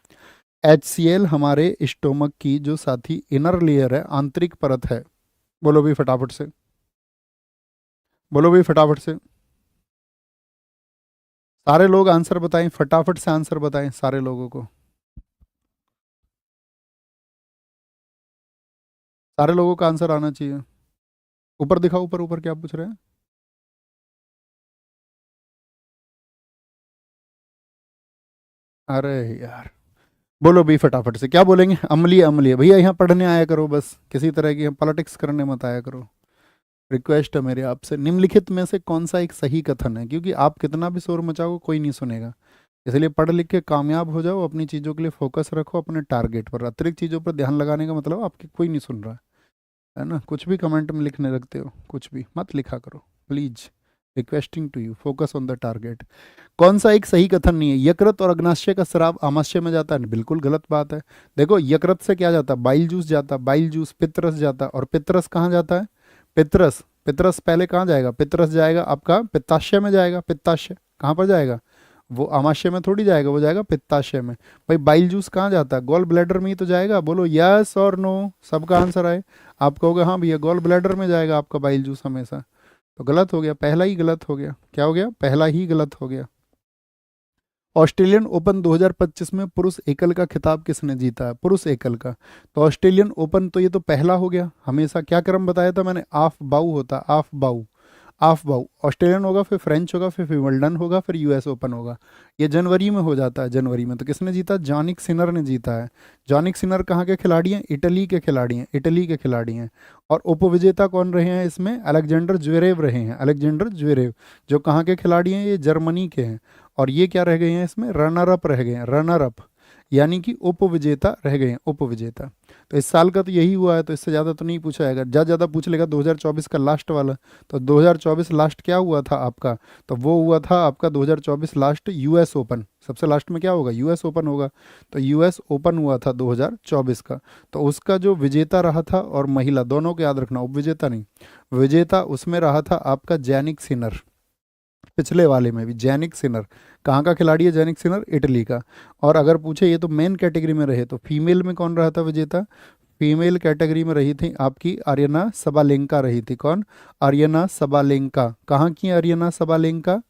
HCl हमारे स्टोमक की जो साथी इनर लेयर है, आंतरिक परत है। बोलो भी फटाफट से, बोलो भी फटाफट से, सारे लोग आंसर बताएं, फटाफट से आंसर बताएं सारे लोगों को, सारे लोगों का आंसर आना चाहिए। ऊपर दिखाओ, ऊपर ऊपर क्या पूछ रहे हैं। अरे यार, बोलो भी फटाफट से, क्या बोलेंगे। अम्लीय, अम्लीय भैया यहाँ पढ़ने आया करो, बस किसी तरह की पॉलिटिक्स करने मत आया करो। रिक्वेस्ट है मेरी आपसे, निम्नलिखित में से कौन सा एक सही कथन है, क्योंकि आप कितना भी शोर मचाओ कोई नहीं सुनेगा, इसलिए पढ़ लिख के कामयाब हो जाओ, अपनी चीज़ों के लिए फोकस रखो, अपने टारगेट पर। अतिरिक्त चीज़ों पर ध्यान लगाने का मतलब आपकी कोई नहीं सुन रहा है ना। कुछ भी कमेंट में लिखने लगते हो, कुछ भी मत लिखा करो please, requesting to you, focus on the target. कौन सा एक सही कथन नहीं है। यकृत और अग्नाशय का स्राव आमाशय में जाता है, बिल्कुल गलत बात है। देखो यकृत से क्या जाता है, बाइल जूस जाता है, बाइल जूस पित्तरस जाता है, और पित्तरस कहाँ जाता है, पित्तरस, पित्तरस पहले कहाँ जाएगा, पित्तरस जाएगा आपका पित्ताशय में जाएगा। पित्ताशय कहाँ पर जाएगा, वो आमाशय में थोड़ी जाएगा, वो जाएगा पित्ताशय में। भाई बाइल जूस कहाँ जाता है, गॉल ब्लैडर में ही तो जाएगा। बोलो यस और नो, सबका आंसर आए। आप कहोगे हाँ भैया गॉल ब्लैडर में जाएगा आपका बाइल जूस हमेशा, तो गलत हो गया, पहला ही गलत हो गया। क्या हो गया, पहला ही गलत हो गया। ऑस्ट्रेलियन ओपन 2025 में पुरुष एकल का खिताब किसने जीता है, पुरुष एकल का। तो ऑस्ट्रेलियन ओपन तो ये तो पहला हो गया, हमेशा क्या क्रम बताया था मैंने, ऑफ बाउ होता, ऑफ बाउ, ऑफ बाउ। ऑस्ट्रेलियन होगा, फिर फ्रेंच होगा, फिर विंबलडन होगा, फिर US ओपन होगा। ये जनवरी में हो जाता है, जनवरी में। तो किसने जीता, जॉनिक सिनर ने जीता है। जॉनिक सिनर कहाँ के खिलाड़ी हैं, इटली के खिलाड़ी हैं, इटली के खिलाड़ी हैं। और उपविजेता कौन रहे हैं इसमें, अलेक्जेंडर ज्वेरेव रहे हैं, अलेक्जेंडर ज्वेरेव, जो कहाँ के खिलाड़ी हैं, ये जर्मनी के हैं। और ये क्या रह गए हैं इसमें, रनर अप रह गए हैं, रनर अप, यानी कि उपविजेता रह गए हैं, उपविजेता। तो इस साल का तो यही हुआ है, तो इससे ज़्यादा तो नहीं पूछा जाएगा। ज़्यादा ज़्यादा पूछ लेगा 2024 का लास्ट वाला। तो 2024 लास्ट क्या हुआ था आपका, तो वो हुआ था आपका 2024 लास्ट US ओपन। सबसे लास्ट में क्या होगा, US ओपन होगा। तो US ओपन हुआ था 2024 का, तो उसका जो विजेता रहा था, और महिला दोनों को याद रखना, उपविजेता नहीं, विजेता उसमें रहा था आपका जैनिक सिनर। पिछले वाले में भी जैनिक सिनर, कहाँ का खिलाड़ी है जैनिक सिनर, इटली का। और अगर पूछे ये तो मेन कैटेगरी में रहे, तो फीमेल में कौन रहा था विजेता, फीमेल कैटेगरी में रही थी आपकी आर्यना सबालेंका रही थी। कौन, आर्यना सबालेंका। कहाँ की आर्यना सबालेंका,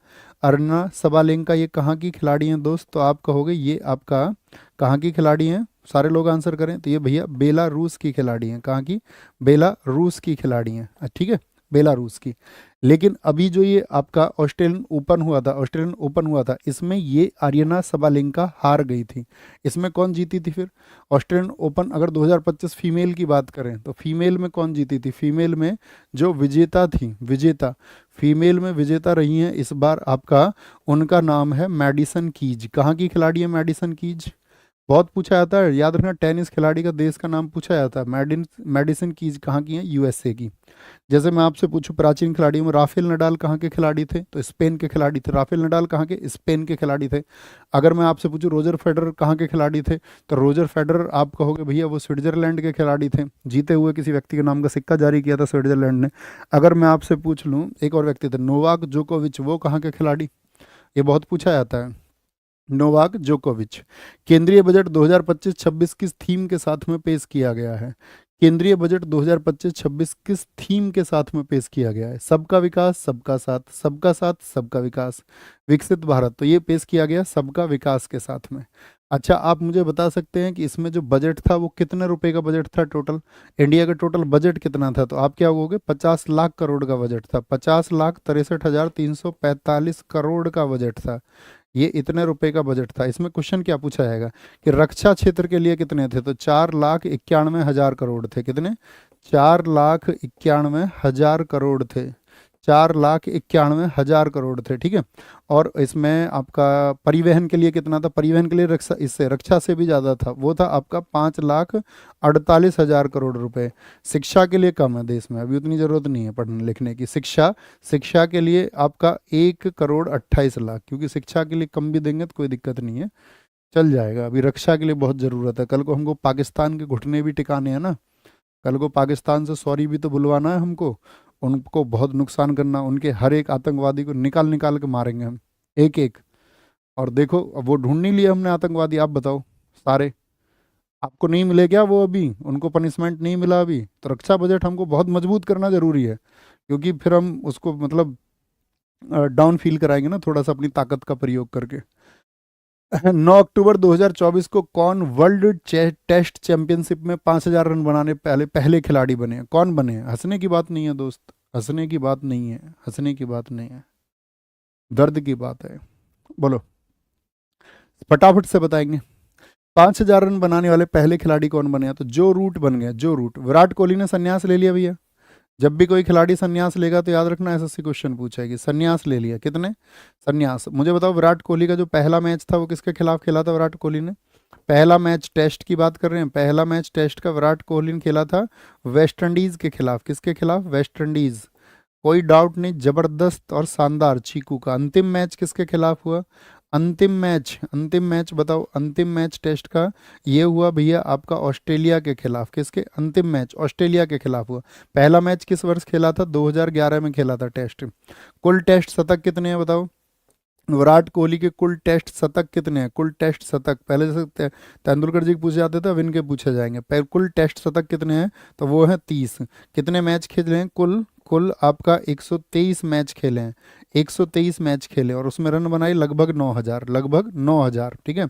अरना सबालेंका, ये कहाँ की खिलाड़ी हैं दोस्त, तो आप कहोगे ये आपका कहाँ की खिलाड़ी हैं, सारे लोग आंसर करें। तो ये भैया बेलारूस की खिलाड़ी हैं, कहाँ की, बेलारूस की खिलाड़ी हैं, ठीक है, बेलारूस की। लेकिन अभी जो ये आपका ऑस्ट्रेलियन ओपन हुआ था, ऑस्ट्रेलियन ओपन हुआ था, इसमें ये आर्यना सबालेंका हार गई थी। इसमें कौन जीती थी फिर, ऑस्ट्रेलियन ओपन अगर 2025 फीमेल की बात करें, तो फीमेल में कौन जीती थी, फीमेल में जो विजेता थी, विजेता फीमेल में विजेता रही हैं इस बार आपका, उनका नाम है मैडिसन कीज। कहाँ की खिलाड़ी है मैडिसन कीज, बहुत पूछा जाता है, याद रखना, टेनिस खिलाड़ी का देश का नाम पूछा जाता है। मेडिसन कीज कहाँ की है, USA की। जैसे मैं आपसे पूछूं प्राचीन खिलाड़ियों में, राफेल नडाल कहाँ के खिलाड़ी थे, तो स्पेन के खिलाड़ी थे। राफेल नडाल कहाँ के, स्पेन के खिलाड़ी थे। अगर मैं आपसे पूछूं रोजर फेडरर कहाँ के खिलाड़ी थे, तो रोजर फेडरर आप कहोगे भैया वो स्विट्जरलैंड के खिलाड़ी थे, जीते हुए किसी व्यक्ति के नाम का सिक्का जारी किया था स्विट्जरलैंड ने। अगर मैं आपसे पूछ लूँ एक और व्यक्ति थे नोवाक जोकोविच, वो कहाँ के खिलाड़ी, ये बहुत पूछा जाता है, नोवाक जोकोविच। केंद्रीय बजट 2025-26 किस थीम के साथ में पेश किया गया है, केंद्रीय बजट 2025-26 किस थीम के साथ में पेश किया गया है, सबका विकास सबका साथ, सबका साथ सबका विकास, विकसित भारत। तो ये पेश किया गया सबका विकास के साथ में। अच्छा आप मुझे बता सकते हैं कि इसमें जो बजट था वो कितने रुपए का बजट था टोटल, इंडिया का टोटल बजट कितना था, तो आप क्या होगे, 50 लाख करोड़ का बजट था, 50,63,345 करोड़ का बजट था। ये इतने रुपए का बजट था। इसमें क्वेश्चन क्या पूछा जाएगा कि रक्षा क्षेत्र के लिए कितने थे, तो 4,91,000 करोड़ थे। कितने, 4,91,000 करोड़ थे, 4,91,000 करोड़ थे, ठीक है। और इसमें आपका परिवहन के लिए कितना था, परिवहन के लिए रक्षा, इससे रक्षा से भी ज़्यादा था, वो था आपका 5,48,000 करोड़ रुपए। शिक्षा के लिए कम है देश में, अभी उतनी ज़रूरत नहीं है पढ़ने लिखने की। शिक्षा, शिक्षा के लिए आपका 1,28,00,000, क्योंकि शिक्षा के लिए कम भी देंगे तो कोई दिक्कत नहीं है, चल जाएगा। अभी रक्षा के लिए बहुत ज़रूरत है, कल को हमको पाकिस्तान के घुटने भी टिकाने हैं ना, कल को पाकिस्तान से सॉरी भी तो बुलवाना है हमको, उनको बहुत नुकसान करना, उनके हर एक आतंकवादी को निकाल निकाल के मारेंगे हम, एक एक। और देखो अब वो ढूंढ नहीं लिए हमने आतंकवादी, आप बताओ सारे। आपको नहीं मिले क्या वो, अभी उनको पनिशमेंट नहीं मिला अभी? तो रक्षा बजट हमको बहुत मजबूत करना जरूरी है, क्योंकि फिर हम उसको मतलब डाउन फील कराएंगे ना थोड़ा सा अपनी ताकत का प्रयोग करके। 9 अक्टूबर 2024 को कौन वर्ल्ड टेस्ट चैंपियनशिप में 5,000 रन बनाने पहले पहले खिलाड़ी बने हैं? कौन बने हैं? हंसने की बात नहीं है दोस्त, हंसने की बात नहीं है, हंसने की बात नहीं है, दर्द की बात है। बोलो, फटाफट से बताएंगे। 5,000 रन बनाने वाले पहले खिलाड़ी कौन बने हैं? तो जो रूट बन गए, जो रूट। विराट कोहली ने संन्यास ले लिया भैया। जब भी कोई खिलाड़ी संन्यास लेगा तो याद रखना एसएससी क्वेश्चन पूछेगी, संन्यास ले लिया, कितने संन्यास? मुझे बताओ, विराट कोहली का जो पहला मैच था वो किसके खिलाफ खेला था विराट कोहली ने? पहला मैच टेस्ट की बात कर रहे हैं, पहला मैच टेस्ट का विराट कोहली ने खेला था वेस्ट इंडीज के खिलाफ। किसके खिलाफ? West Indies. कोई डाउट नहीं, जबरदस्त और शानदार चीकू का। अंतिम मैच किसके खिलाफ हुआ? अंतिम मैच, अंतिम मैच बताओ, अंतिम मैच टेस्ट का ये हुआ भैया आपका ऑस्ट्रेलिया के खिलाफ। किसके? अंतिम मैच ऑस्ट्रेलिया के खिलाफ हुआ। पहला मैच किस वर्ष खेला था? 2011 में खेला था टेस्ट। कुल टेस्ट शतक कितने हैं बताओ? विराट कोहली के कुल टेस्ट शतक कितने हैं? कुल टेस्ट शतक पहले जैसे तेंदुलकर जी के पूछे जाते थे, अब इनके पूछे जाएंगे। कुल टेस्ट शतक कितने हैं? तो वो है 30। कितने मैच खेले हैं? कुल कुल आपका 123 मैच खेले हैं, 123 मैच खेले और उसमें रन बनाए लगभग 9,000, लगभग 9,000। ठीक है।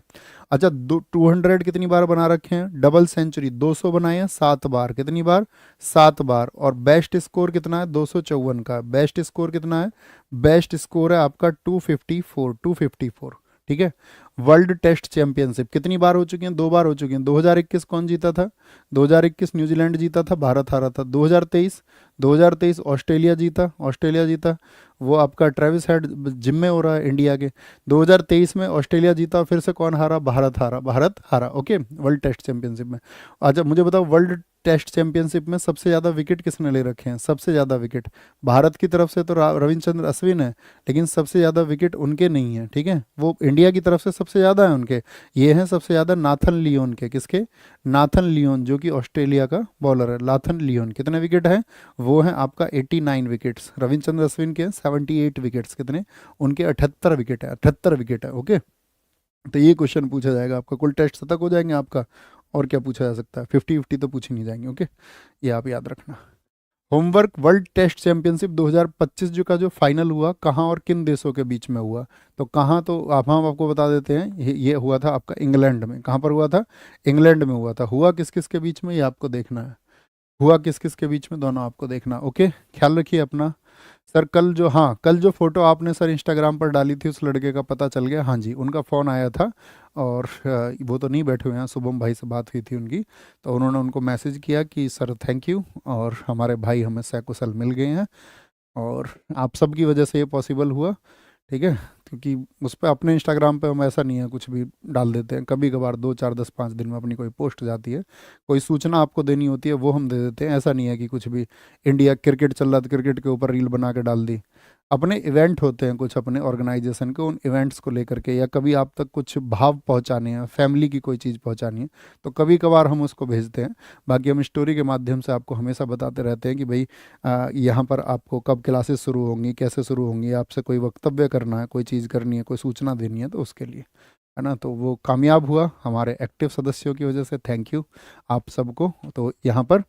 अच्छा, 200 कितनी बार बना रखे हैं? डबल सेंचुरी 200 बनाए हैं 7 बार। कितनी बार? 7 बार। और बेस्ट स्कोर कितना है? 254 का। बेस्ट स्कोर कितना है? बेस्ट स्कोर है आपका 254, 254। ठीक है। वर्ल्ड टेस्ट चैंपियनशिप कितनी बार हो चुकी हैं? 2 बार हो चुकी हैं। 2021 कौन जीता था? 2021 न्यूजीलैंड जीता था, भारत हारा था। 2023 ऑस्ट्रेलिया जीता, ऑस्ट्रेलिया जीता। वो आपका ट्रेविस हेड जिम्मे हो रहा है इंडिया के। 2023 में ऑस्ट्रेलिया जीता, फिर से कौन हारा? भारत हारा, भारत हारा। ओके, वर्ल्ड टेस्ट चैंपियनशिप में। अच्छा मुझे बताओ, वर्ल्ड टेस्ट चैंपियनशिप में सबसे ज़्यादा विकेट किसने ले रखे हैं? सबसे ज़्यादा विकेट भारत की तरफ से तो रविचंद्र अश्विन है, लेकिन सबसे ज़्यादा विकेट उनके नहीं है। ठीक है, वो इंडिया की तरफ से सबसे ज़्यादा है उनके। ये हैं सबसे ज़्यादा नाथन लियोन के। किसके? नाथन लियोन, जो कि ऑस्ट्रेलिया का बॉलर है। नाथन लियोन कितने विकेट है? वो हैं आपका 89 विकेट्स। रविचंद्र अश्विन के 78 विकेट्स। कितने? उनके 78 विकेट है, 78 विकेट है। ओके, तो ये क्वेश्चन पूछा जाएगा आपका। कुल टेस्ट शतक हो जाएंगे आपका। और क्या पूछा जा सकता है? 50-50 तो पूछे नहीं जाएंगे। ओके, ये आप याद रखना। होमवर्क, वर्ल्ड टेस्ट चैंपियनशिप 2025 जो का जो फाइनल हुआ, कहाँ और किन देशों के बीच में हुआ? तो कहाँ, तो आप हम आपको बता देते हैं, ये हुआ था आपका इंग्लैंड में। कहाँ पर हुआ था? इंग्लैंड में हुआ था। हुआ किस किस के बीच में, ये आपको देखना है। हुआ किस किस के बीच में, दोनों आपको देखना। ओके, ख्याल रखिए अपना। सर कल जो, हाँ कल जो फोटो आपने सर इंस्टाग्राम पर डाली थी उस लड़के का पता चल गया। हाँ जी, उनका फ़ोन आया था और वो तो नहीं बैठे हुए हैं, शुभम भाई से बात हुई थी उनकी, तो उन्होंने उनको मैसेज किया कि सर थैंक यू, और हमारे भाई हमें सकुशल मिल गए हैं और आप सबकी वजह से ये पॉसिबल हुआ। ठीक है, क्योंकि उस पर अपने इंस्टाग्राम पे हम ऐसा नहीं है कुछ भी डाल देते हैं, कभी कभार 2 4 10 5 दिन में अपनी कोई पोस्ट जाती है, कोई सूचना आपको देनी होती है वो हम दे देते हैं। ऐसा नहीं है कि कुछ भी इंडिया क्रिकेट चल रहा था क्रिकेट के ऊपर रील बना के डाल दी। अपने इवेंट होते हैं कुछ अपने ऑर्गेनाइजेशन के, उन इवेंट्स को लेकर के, या कभी आप तक कुछ भाव पहुंचाने हैं, फैमिली की कोई चीज़ पहुंचानी है, तो कभी कभार हम उसको भेजते हैं। बाकी हम स्टोरी के माध्यम से आपको हमेशा बताते रहते हैं कि भाई यहाँ पर आपको कब क्लासेस शुरू होंगी, कैसे शुरू होंगी, आपसे कोई वक्तव्य करना है, कोई चीज़ करनी है, कोई सूचना देनी है, तो उसके लिए, है ना। तो वो कामयाब हुआ हमारे एक्टिव सदस्यों की वजह से। थैंक यू आप सबको। तो यहाँ पर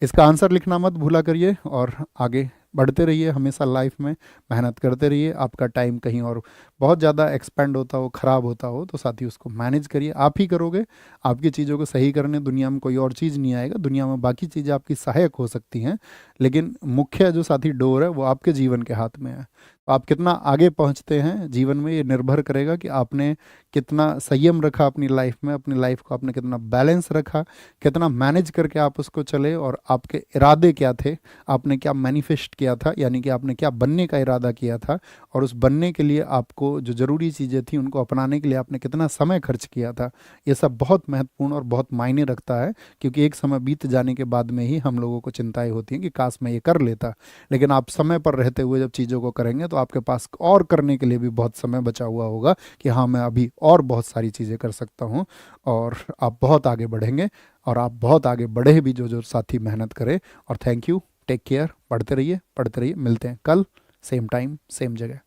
इसका आंसर लिखना मत भूला करिए और आगे बढ़ते रहिए, हमेशा लाइफ में मेहनत करते रहिए। आपका टाइम कहीं और बहुत ज़्यादा एक्सपेंड होता हो, ख़राब होता हो, तो साथ ही उसको मैनेज करिए। आप ही करोगे आपकी चीज़ों को सही करने, दुनिया में कोई और चीज़ नहीं आएगा। दुनिया में बाकी चीज़ें आपकी सहायक हो सकती हैं, लेकिन मुख्य जो साथी डोर है वो आपके जीवन के हाथ में है। तो आप कितना आगे पहुंचते हैं जीवन में, ये निर्भर करेगा कि आपने कितना संयम रखा अपनी लाइफ में, अपनी लाइफ को आपने कितना बैलेंस रखा, कितना मैनेज करके आप उसको चले, और आपके इरादे क्या थे, आपने क्या मैनिफेस्ट किया था, यानी कि आपने क्या बनने का इरादा किया था, और उस बनने के लिए आपको जो ज़रूरी चीज़ें थी उनको अपनाने के लिए आपने कितना समय खर्च किया था। ये सब बहुत महत्वपूर्ण और बहुत मायने रखता है, क्योंकि एक समय बीत जाने के बाद में ही हम लोगों को चिंताएं होती हैं कि काश मैं ये कर लेता। लेकिन आप समय पर रहते हुए जब चीज़ों को करेंगे तो आपके पास और करने के लिए भी बहुत समय बचा हुआ होगा कि हाँ मैं अभी और बहुत सारी चीज़ें कर सकता हूँ, और आप बहुत आगे बढ़ेंगे, और आप बहुत आगे बढ़े भी जो जो साथी मेहनत करे। और थैंक यू टेक केयर, पढ़ते रहिए। मिलते हैं कल सेम टाइम सेम जगह।